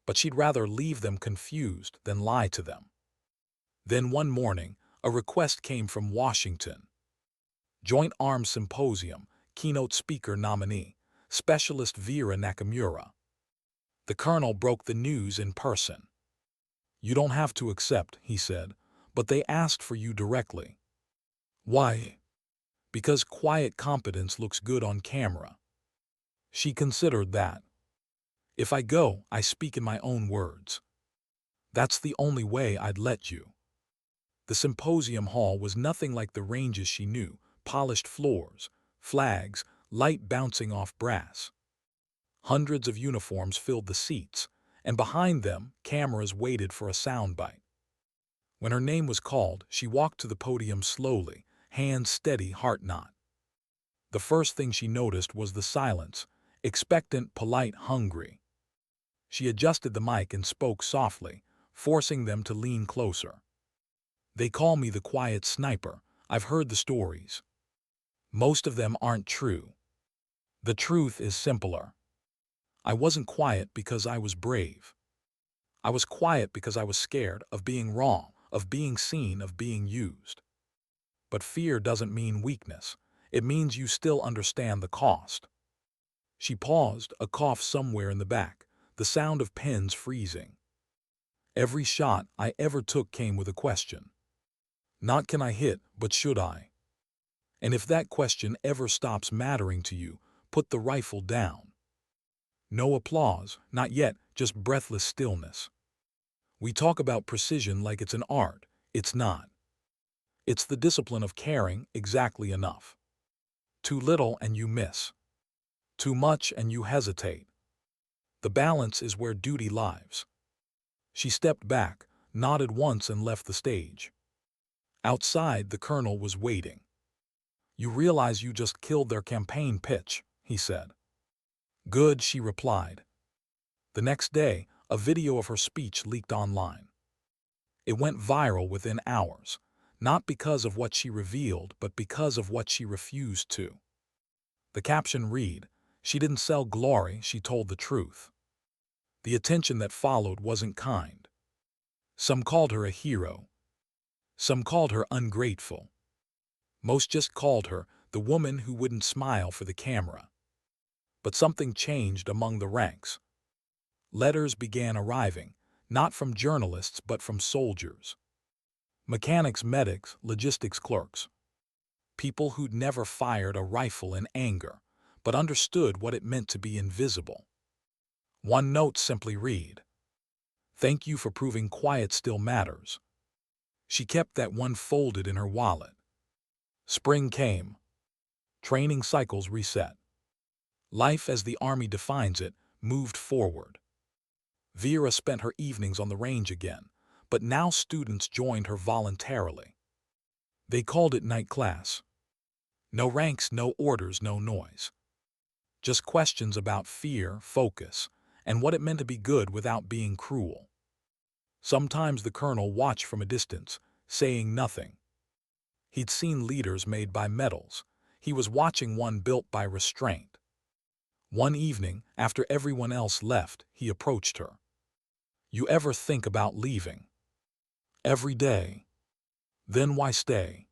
But she'd rather leave them confused than lie to them. Then one morning, a request came from Washington. Joint Arms Symposium, keynote speaker nominee, Specialist Vera Nakamura. The colonel broke the news in person. You don't have to accept, he said, but they asked for you directly. Why? Because quiet competence looks good on camera. She considered that. If I go, I speak in my own words. That's the only way I'd let you. The symposium hall was nothing like the ranges she knew, polished floors, flags, light bouncing off brass. Hundreds of uniforms filled the seats, and behind them, cameras waited for a soundbite. When her name was called, she walked to the podium slowly, hands steady, heart not. The first thing she noticed was the silence, expectant, polite, hungry. She adjusted the mic and spoke softly, forcing them to lean closer. They call me the quiet sniper. I've heard the stories. Most of them aren't true. The truth is simpler. I wasn't quiet because I was brave. I was quiet because I was scared of being wrong, of being seen, of being used. But fear doesn't mean weakness. It means you still understand the cost. She paused, a cough somewhere in the back, the sound of pens freezing. Every shot I ever took came with a question. Not can I hit, but should I? And if that question ever stops mattering to you, put the rifle down. No applause, not yet, just breathless stillness. We talk about precision like it's an art. It's not. It's the discipline of caring exactly enough. Too little and you miss. Too much and you hesitate. The balance is where duty lives. She stepped back, nodded once and left the stage. Outside, the colonel was waiting. You realize you just killed their campaign pitch, he said. Good, she replied. The next day, a video of her speech leaked online. It went viral within hours, not because of what she revealed, but because of what she refused to. The caption read, "She didn't sell glory, she told the truth." The attention that followed wasn't kind. Some called her a hero. Some called her ungrateful. Most just called her the woman who wouldn't smile for the camera. But something changed among the ranks. Letters began arriving, not from journalists but from soldiers. Mechanics, medics, logistics clerks. People who'd never fired a rifle in anger, but understood what it meant to be invisible. One note simply read, "Thank you for proving quiet still matters." She kept that one folded in her wallet. Spring came. Training cycles reset. Life as the Army defines it moved forward. Vera spent her evenings on the range again, but now students joined her voluntarily. They called it night class. No ranks, no orders, no noise. Just questions about fear, focus, and what it meant to be good without being cruel. Sometimes the colonel watched from a distance, saying nothing. He'd seen leaders made by medals. He was watching one built by restraint. One evening, after everyone else left, he approached her. "You ever think about leaving?" "Every day." "Then why stay?"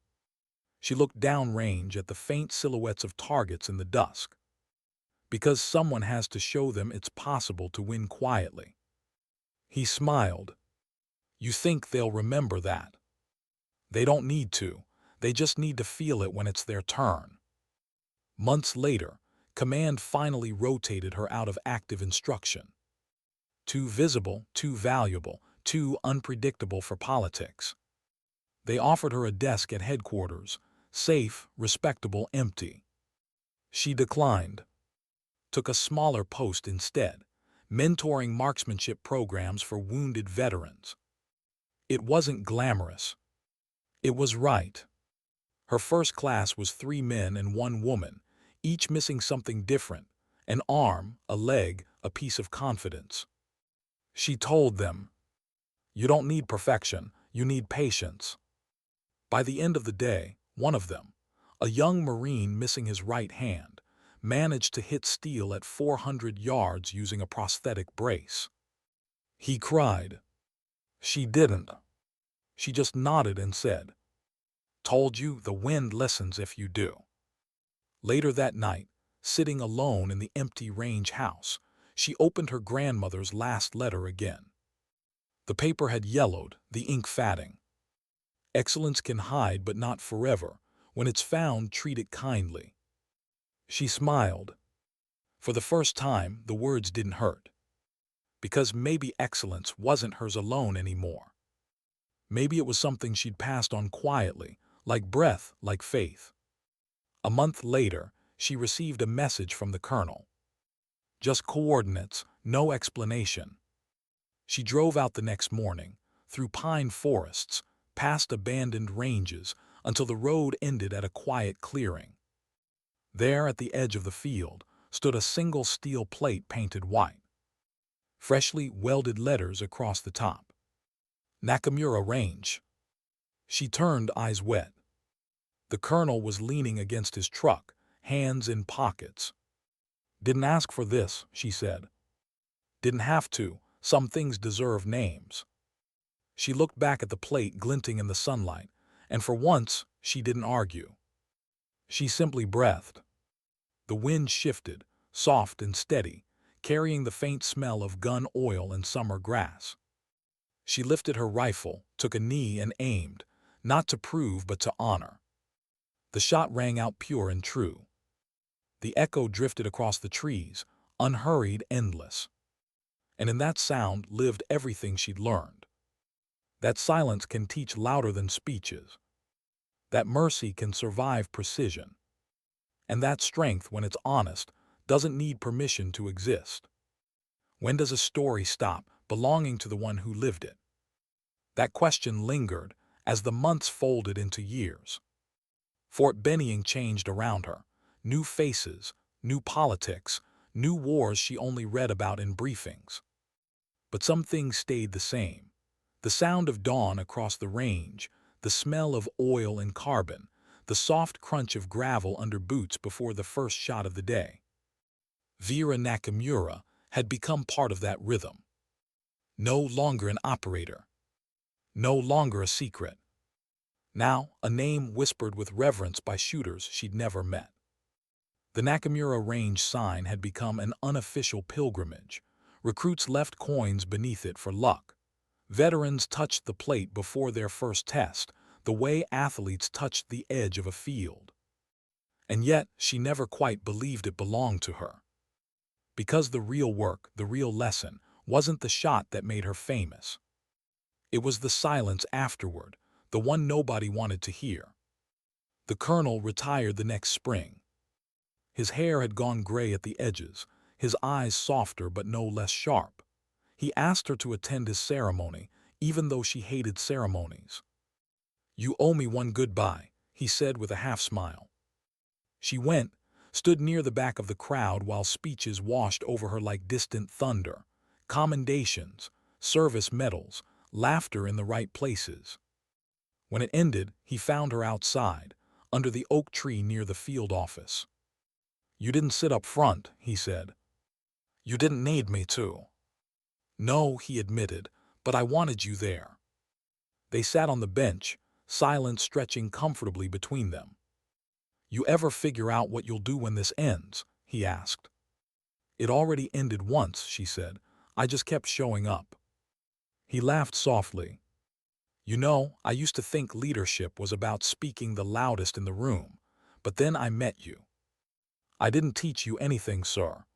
She looked downrange at the faint silhouettes of targets in the dusk. "Because someone has to show them it's possible to win quietly." He smiled. "You think they'll remember that?" "They don't need to. They just need to feel it when it's their turn." Months later, command finally rotated her out of active instruction. Too visible, too valuable, too unpredictable for politics. They offered her a desk at headquarters, safe, respectable, empty. She declined. Took a smaller post instead, mentoring marksmanship programs for wounded veterans. It wasn't glamorous. It was right. Her first class was 3 men and 1 woman, each missing something different, an arm, a leg, a piece of confidence. She told them, "You don't need perfection, you need patience." By the end of the day, one of them, a young Marine missing his right hand, managed to hit steel at 400 yards using a prosthetic brace. He cried. She didn't. She just nodded and said, "Told you, the wind listens if you do." Later that night, sitting alone in the empty range house, she opened her grandmother's last letter again. The paper had yellowed, the ink fading. Excellence can hide, but not forever. When it's found, treat it kindly. She smiled. For the first time, the words didn't hurt. Because maybe excellence wasn't hers alone anymore. Maybe it was something she'd passed on quietly, like breath, like faith. A month later, she received a message from the colonel. Just coordinates, no explanation. She drove out the next morning, through pine forests, past abandoned ranges, until the road ended at a quiet clearing. There, at the edge of the field, stood a single steel plate painted white. Freshly welded letters across the top. Nakamura Range. She turned, eyes wet. The colonel was leaning against his truck, hands in pockets. "Didn't ask for this," she said. "Didn't have to. Some things deserve names." She looked back at the plate glinting in the sunlight, and for once she didn't argue. She simply breathed. The wind shifted, soft and steady, carrying the faint smell of gun oil and summer grass. She lifted her rifle, took a knee and aimed, not to prove but to honor. The shot rang out pure and true. The echo drifted across the trees, unhurried, endless. And in that sound lived everything she'd learned. That silence can teach louder than speeches. That mercy can survive precision. And that strength, when it's honest, doesn't need permission to exist. When does a story stop belonging to the one who lived it? That question lingered as the months folded into years. Fort Benning changed around her. New faces, new politics, new wars she only read about in briefings. But some things stayed the same. The sound of dawn across the range, the smell of oil and carbon, the soft crunch of gravel under boots before the first shot of the day. Vera Nakamura had become part of that rhythm. No longer an operator. No longer a secret. Now, a name whispered with reverence by shooters she'd never met. The Nakamura Range sign had become an unofficial pilgrimage. Recruits left coins beneath it for luck. Veterans touched the plate before their first test, the way athletes touched the edge of a field. And yet, she never quite believed it belonged to her. Because the real work, the real lesson, wasn't the shot that made her famous. It was the silence afterward, the one nobody wanted to hear. The colonel retired the next spring. His hair had gone gray at the edges, his eyes softer but no less sharp. He asked her to attend his ceremony, even though she hated ceremonies. "You owe me one goodbye," he said with a half-smile. She went, stood near the back of the crowd while speeches washed over her like distant thunder, commendations, service medals, laughter in the right places. When it ended, he found her outside, under the oak tree near the field office. "You didn't sit up front," he said. "You didn't need me to." "No," he admitted, "but I wanted you there." They sat on the bench, silence stretching comfortably between them. "You ever figure out what you'll do when this ends?" he asked. "It already ended once," she said. "I just kept showing up." He laughed softly. "You know, I used to think leadership was about speaking the loudest in the room, but then I met you. I didn't teach you anything, sir.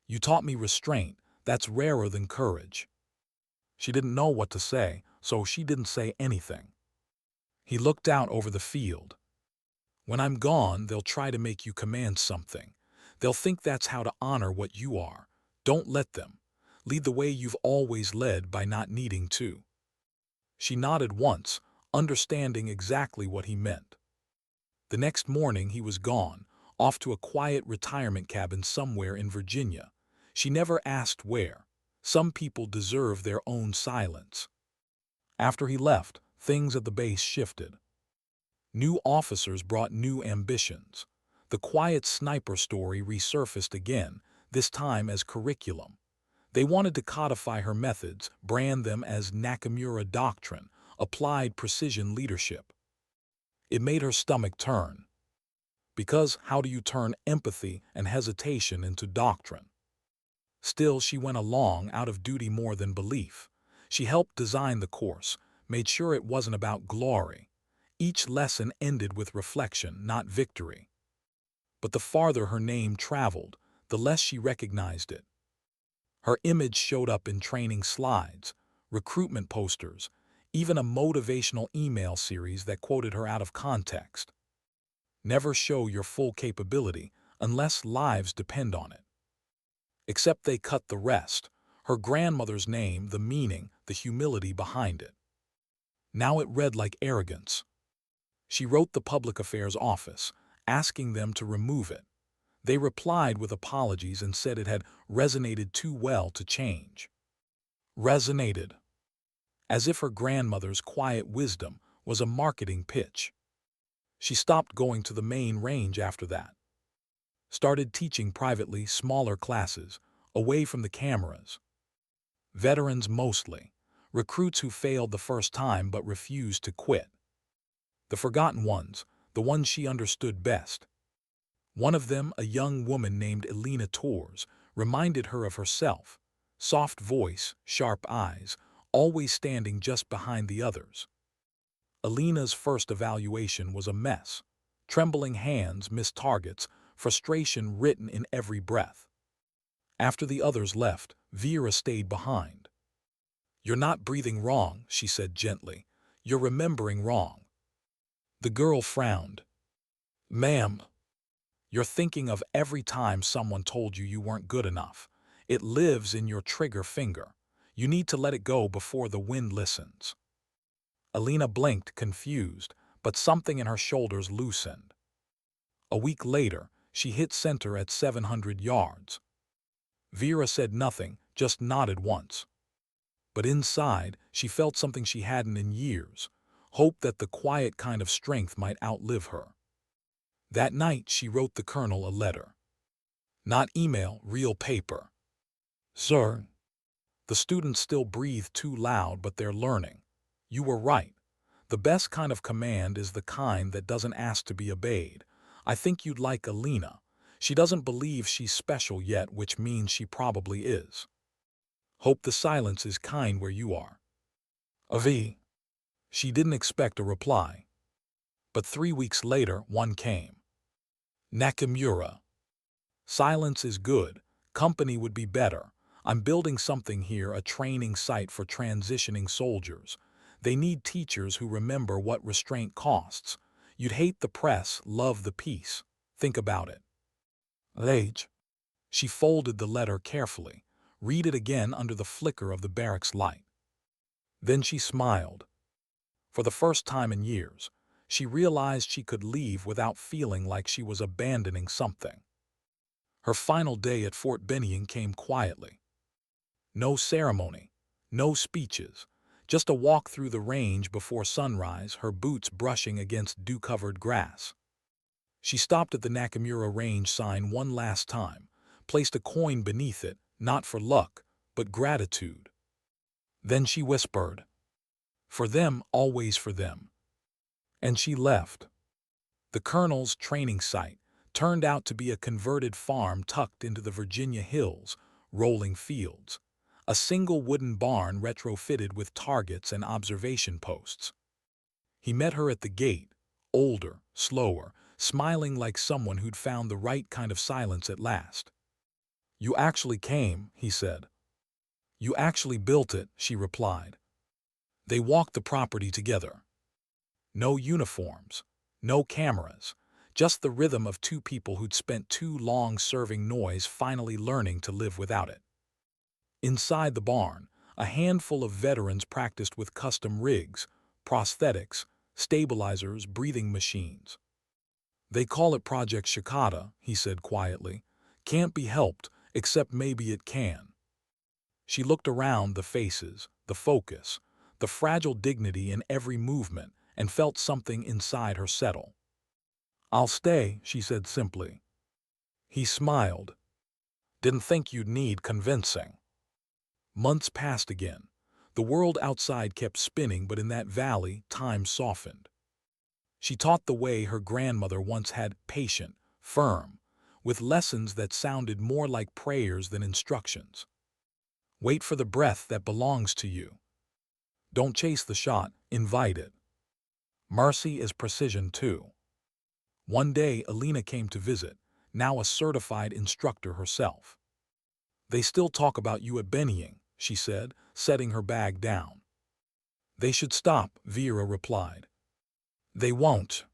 You taught me restraint. That's rarer than courage." She didn't know what to say, so she didn't say anything. He looked out over the field. "When I'm gone, they'll try to make you command something. They'll think that's how to honor what you are. Don't let them. Lead the way you've always led by not needing to." She nodded once, understanding exactly what he meant. The next morning he was gone, off to a quiet retirement cabin somewhere in Virginia. She never asked where. Some people deserve their own silence. After he left, things at the base shifted. New officers brought new ambitions. The quiet sniper story resurfaced again, this time as curriculum. They wanted to codify her methods, brand them as Nakamura doctrine, applied precision leadership. It made her stomach turn. Because how do you turn empathy and hesitation into doctrine? Still, she went along out of duty more than belief. She helped design the course, made sure it wasn't about glory. Each lesson ended with reflection, not victory. But the farther her name traveled, the less she recognized it. Her image showed up in training slides, recruitment posters, even a motivational email series that quoted her out of context. Never show your full capability unless lives depend on it. Except they cut the rest, her grandmother's name, the meaning, the humility behind it. Now it read like arrogance. She wrote the public affairs office, asking them to remove it. They replied with apologies and said it had resonated too well to change. Resonated. As if her grandmother's quiet wisdom was a marketing pitch. She stopped going to the main range after that. Started teaching privately smaller classes, away from the cameras. Veterans mostly, recruits who failed the first time but refused to quit. The forgotten ones, the ones she understood best. One of them, a young woman named Elena Torres, reminded her of herself. Soft voice, sharp eyes, always standing just behind the others. Elena's first evaluation was a mess. Trembling hands, missed targets, frustration written in every breath. After the others left, Vera stayed behind. "You're not breathing wrong," she said gently. "You're remembering wrong." The girl frowned. "Ma'am, you're thinking of every time someone told you you weren't good enough. It lives in your trigger finger. You need to let it go before the wind listens." Elena blinked, confused, but something in her shoulders loosened. A week later, she hit center at 700 yards. Vera said nothing, just nodded once. But inside, she felt something she hadn't in years, hope that the quiet kind of strength might outlive her. That night, she wrote the colonel a letter. Not email, real paper. "Sir, the students still breathe too loud, but they're learning. You were right. The best kind of command is the kind that doesn't ask to be obeyed. I think you'd like Elena. She doesn't believe she's special yet, which means she probably is. Hope the silence is kind where you are. Avi." She didn't expect a reply. But 3 weeks later, one came. "Nakamura. Silence is good. Company would be better. I'm building something here, a training site for transitioning soldiers. They need teachers who remember what restraint costs. You'd hate the press, love the peace. Think about it." Age. She folded the letter carefully, read it again under the flicker of the barracks light. Then she smiled. For the first time in years, she realized she could leave without feeling like she was abandoning something. Her final day at Fort Benning came quietly. No ceremony, no speeches, just a walk through the range before sunrise, her boots brushing against dew-covered grass. She stopped at the Nakamura range sign one last time, placed a coin beneath it, not for luck, but gratitude. Then she whispered, "For them, always for them." And she left. The colonel's training site turned out to be a converted farm tucked into the Virginia hills, rolling fields. A single wooden barn retrofitted with targets and observation posts. He met her at the gate, older, slower, smiling like someone who'd found the right kind of silence at last. "You actually came," he said. "You actually built it," she replied. They walked the property together. No uniforms, no cameras, just the rhythm of two people who'd spent too long serving noise finally learning to live without it. Inside the barn, a handful of veterans practiced with custom rigs, prosthetics, stabilizers, breathing machines. "They call it Project Shikata," he said quietly. "Can't be helped, except maybe it can." She looked around, the faces, the focus, the fragile dignity in every movement, and felt something inside her settle. "I'll stay," she said simply. He smiled. "Didn't think you'd need convincing." Months passed again. The world outside kept spinning, but in that valley, time softened. She taught the way her grandmother once had, patient, firm, with lessons that sounded more like prayers than instructions. "Wait for the breath that belongs to you. Don't chase the shot, invite it. Mercy is precision too. One day, Alina came to visit, now a certified instructor herself. They still talk about you at Bennying, she said, setting her bag down. They should stop, Vera replied. They won't.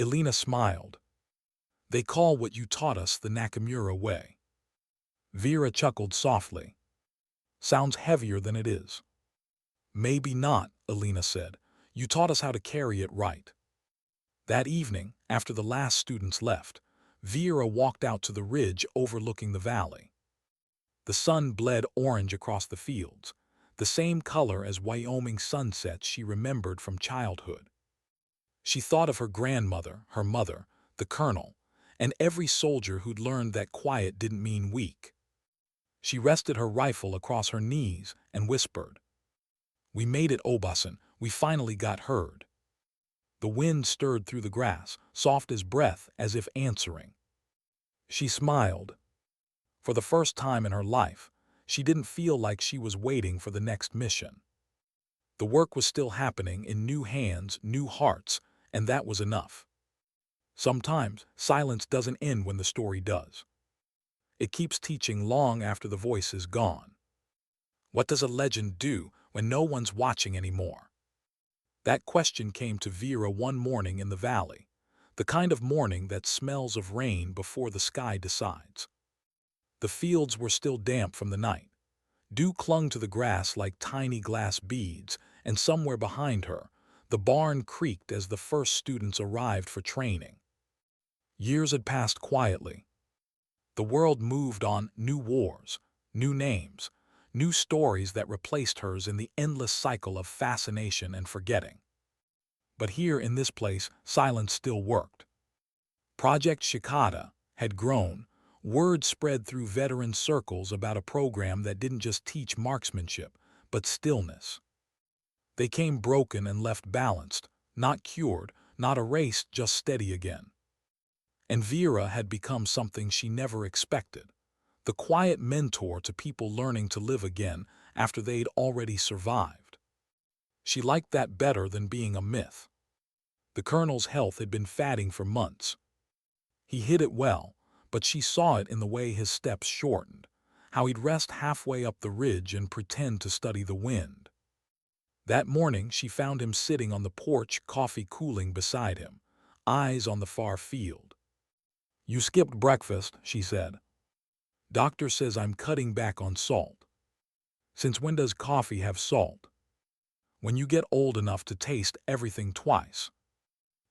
Alina smiled. They call what you taught us the Nakamura way. Vera chuckled softly. Sounds heavier than it is. Maybe not, Alina said. You taught us how to carry it right. That evening, after the last students left, Vera walked out to the ridge overlooking the valley. The sun bled orange across the fields, the same color as Wyoming sunsets she remembered from childhood. She thought of her grandmother, her mother, the colonel, and every soldier who'd learned that quiet didn't mean weak. She rested her rifle across her knees and whispered, "We made it, Obasan. We finally got heard." The wind stirred through the grass, soft as breath, as if answering. She smiled. For the first time in her life, she didn't feel like she was waiting for the next mission. The work was still happening in new hands, new hearts, and that was enough. Sometimes, silence doesn't end when the story does. It keeps teaching long after the voice is gone. What does a legend do when no one's watching anymore? That question came to Vera one morning in the valley, the kind of morning that smells of rain before the sky decides. The fields were still damp from the night. Dew clung to the grass like tiny glass beads, and somewhere behind her, the barn creaked as the first students arrived for training. Years had passed quietly. The world moved on, new wars, new names, new stories that replaced hers in the endless cycle of fascination and forgetting. But here in this place, silence still worked. Project Shikata had grown. Word spread through veteran circles about a program that didn't just teach marksmanship, but stillness. They came broken and left balanced, not cured, not erased, just steady again. And Vera had become something she never expected, the quiet mentor to people learning to live again after they'd already survived. She liked that better than being a myth. The colonel's health had been fading for months. He hid it well, but she saw it in the way his steps shortened, how he'd rest halfway up the ridge and pretend to study the wind. That morning she found him sitting on the porch, coffee cooling beside him, eyes on the far field. "You skipped breakfast," she said. "Doctor says I'm cutting back on salt." "Since when does coffee have salt?" "When you get old enough to taste everything twice."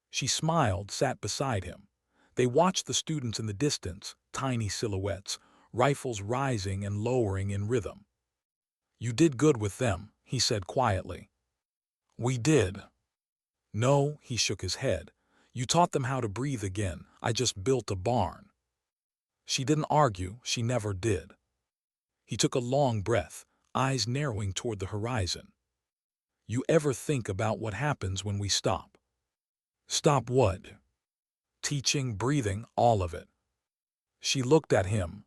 She smiled, sat beside him. They watched the students in the distance, tiny silhouettes, rifles rising and lowering in rhythm. "You did good with them," he said quietly. "We did." "No," he shook his head. "You taught them how to breathe again. I just built a barn." She didn't argue, she never did. He took a long breath, eyes narrowing toward the horizon. "You ever think about what happens when we stop?" "Stop what?" "Teaching, breathing, all of it." She looked at him.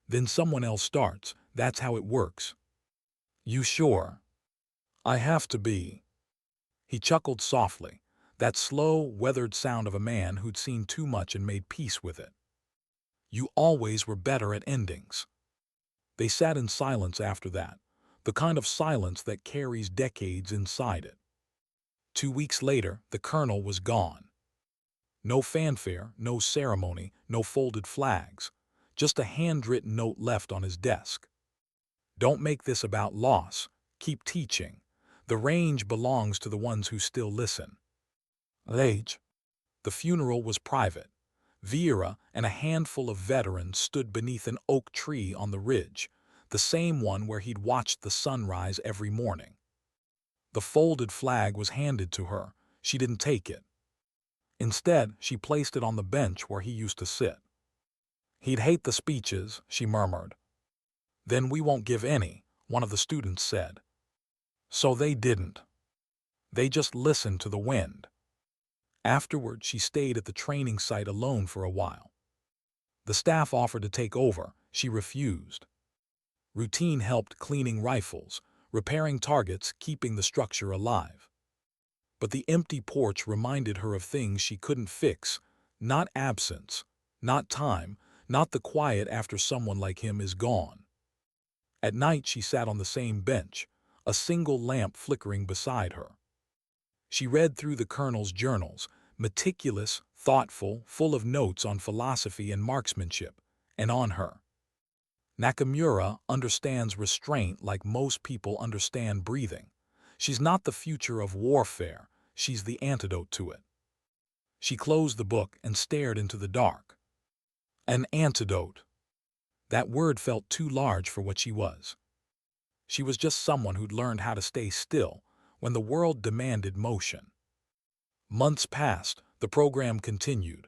"Then someone else starts. That's how it works." "You sure?" "I have to be." He chuckled softly, that slow, weathered sound of a man who'd seen too much and made peace with it. "You always were better at endings." They sat in silence after that, the kind of silence that carries decades inside it. 2 weeks later, the colonel was gone. No fanfare, no ceremony, no folded flags, just a handwritten note left on his desk. "Don't make this about loss. Keep teaching. The range belongs to the ones who still listen." Age. The funeral was private. Vera and a handful of veterans stood beneath an oak tree on the ridge, the same one where he'd watched the sunrise every morning. The folded flag was handed to her. She didn't take it. Instead, she placed it on the bench where he used to sit. "He'd hate the speeches," she murmured. "Then we won't give any," one of the students said. So they didn't. They just listened to the wind. Afterward, she stayed at the training site alone for a while. The staff offered to take over. She refused. Routine helped, cleaning rifles, repairing targets, keeping the structure alive. But the empty porch reminded her of things she couldn't fix, not absence, not time, not the quiet after someone like him is gone. At night she sat on the same bench, a single lamp flickering beside her. She read through the colonel's journals, meticulous, thoughtful, full of notes on philosophy and marksmanship, and on her. Nakamura understands restraint like most people understand breathing. She's not the future of warfare, she's the antidote to it. She closed the book and stared into the dark. An antidote. That word felt too large for what she was. She was just someone who'd learned how to stay still when the world demanded motion. Months passed, the program continued.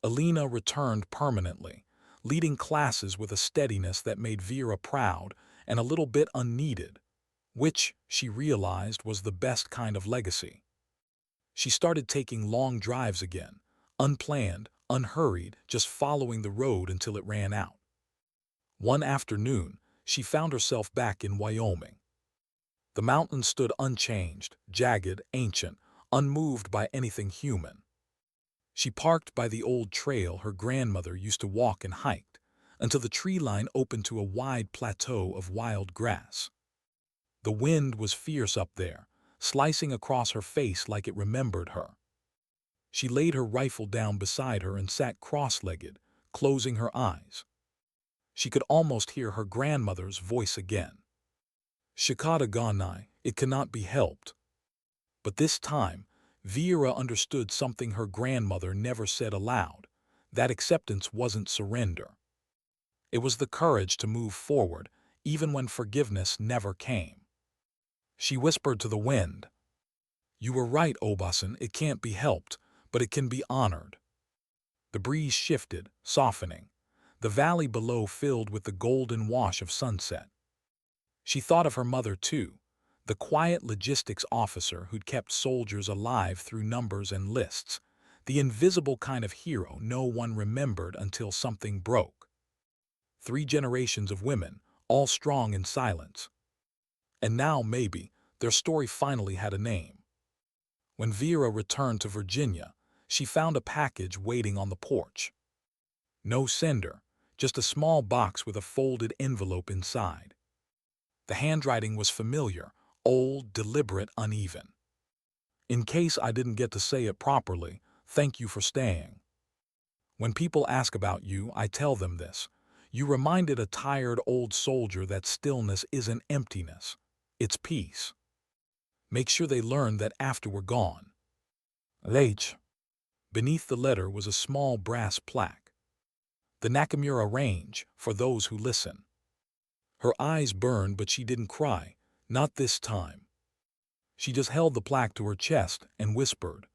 Alina returned permanently, leading classes with a steadiness that made Vera proud and a little bit unneeded, which, she realized, was the best kind of legacy. She started taking long drives again, unplanned, unhurried, just following the road until it ran out. One afternoon, she found herself back in Wyoming. The mountains stood unchanged, jagged, ancient, unmoved by anything human. She parked by the old trail her grandmother used to walk and hiked, until the tree line opened to a wide plateau of wild grass. The wind was fierce up there, slicing across her face like it remembered her. She laid her rifle down beside her and sat cross-legged, closing her eyes. She could almost hear her grandmother's voice again. Shikata Ganai, it cannot be helped. But this time, Vera understood something her grandmother never said aloud. That acceptance wasn't surrender. It was the courage to move forward, even when forgiveness never came. She whispered to the wind, "You were right, Obasan, it can't be helped, but it can be honored." The breeze shifted, softening. The valley below filled with the golden wash of sunset. She thought of her mother, too, the quiet logistics officer who'd kept soldiers alive through numbers and lists, the invisible kind of hero no one remembered until something broke. 3 generations of women, all strong in silence. And now, maybe, their story finally had a name. When Vera returned to Virginia, she found a package waiting on the porch. No sender, just a small box with a folded envelope inside. The handwriting was familiar, old, deliberate, uneven. "In case I didn't get to say it properly, thank you for staying. When people ask about you, I tell them this. You reminded a tired old soldier that stillness isn't emptiness, it's peace. Make sure they learn that after we're gone." H. Beneath the letter was a small brass plaque. "The Nakamura Range, for those who listen." Her eyes burned, but she didn't cry, not this time. She just held the plaque to her chest and whispered,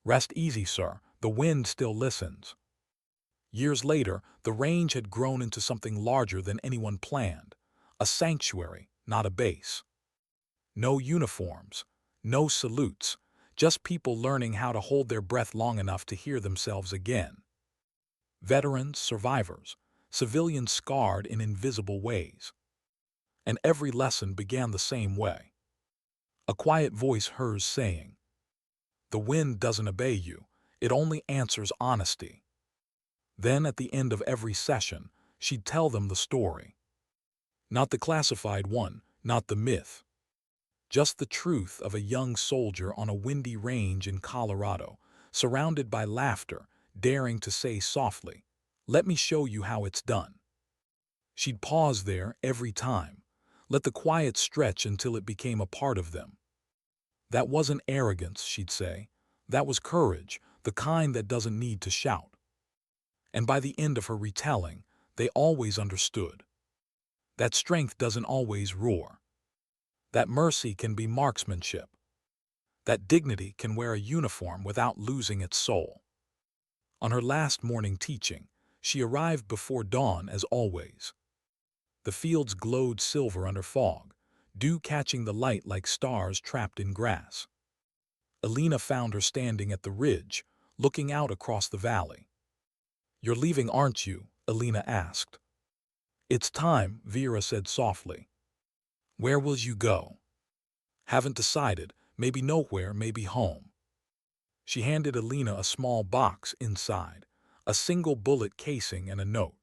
"Rest easy, sir, the wind still listens." Years later, the range had grown into something larger than anyone planned, a sanctuary, not a base. No uniforms, no salutes, just people learning how to hold their breath long enough to hear themselves again. Veterans, survivors, civilians scarred in invisible ways. And every lesson began the same way. A quiet voice hers saying, "The wind doesn't obey you, it only answers honesty." Then at the end of every session, she'd tell them the story. Not the classified one, not the myth. Just the truth of a young soldier on a windy range in Colorado, surrounded by laughter, daring to say softly, "Let me show you how it's done." She'd pause there every time, let the quiet stretch until it became a part of them. That wasn't arrogance, she'd say. That was courage, the kind that doesn't need to shout. And by the end of her retelling, they always understood. That strength doesn't always roar. That mercy can be marksmanship. That dignity can wear a uniform without losing its soul. On her last morning teaching, she arrived before dawn as always. The fields glowed silver under fog, dew catching the light like stars trapped in grass. Alina found her standing at the ridge, looking out across the valley. "You're leaving, aren't you?" Alina asked. "It's time," Vera said softly. Where will you go? Haven't decided, maybe nowhere, maybe home. She handed Alina a small box inside, a single bullet casing and a note.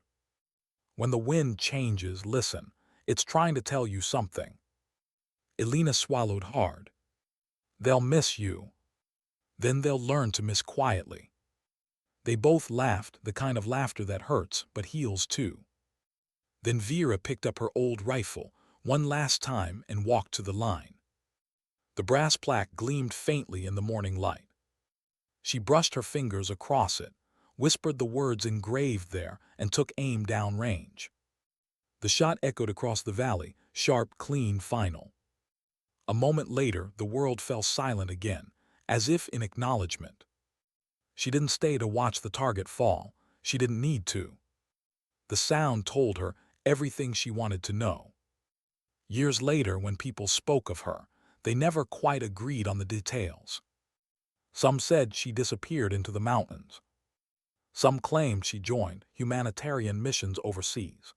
When the wind changes, listen, it's trying to tell you something. Alina swallowed hard. They'll miss you. Then they'll learn to miss quietly. They both laughed, the kind of laughter that hurts but heals too. Then Vera picked up her old rifle, one last time, and walked to the line. The brass plaque gleamed faintly in the morning light. She brushed her fingers across it, whispered the words engraved there, and took aim downrange. The shot echoed across the valley, sharp, clean, final. A moment later, the world fell silent again, as if in acknowledgement. She didn't stay to watch the target fall. She didn't need to. The sound told her everything she wanted to know. Years later, when people spoke of her, they never quite agreed on the details. Some said she disappeared into the mountains. Some claimed she joined humanitarian missions overseas.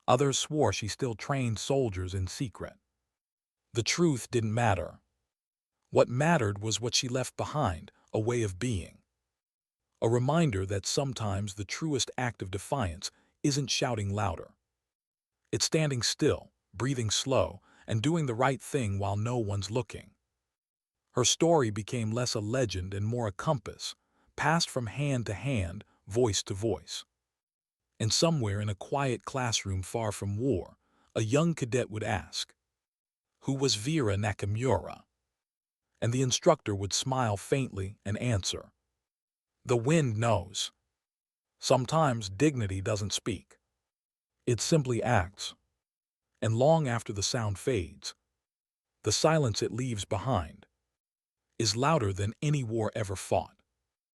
Others swore she still trained soldiers in secret. The truth didn't matter. What mattered was what she left behind, a way of being. A reminder that sometimes the truest act of defiance isn't shouting louder. It's standing still, breathing slow, and doing the right thing while no one's looking. Her story became less a legend and more a compass, passed from hand to hand, voice to voice. And somewhere in a quiet classroom far from war, a young cadet would ask, "Who was Vera Nakamura?" And the instructor would smile faintly and answer, "The wind knows." Sometimes dignity doesn't speak. It simply acts. And long after the sound fades, the silence it leaves behind is louder than any war ever fought.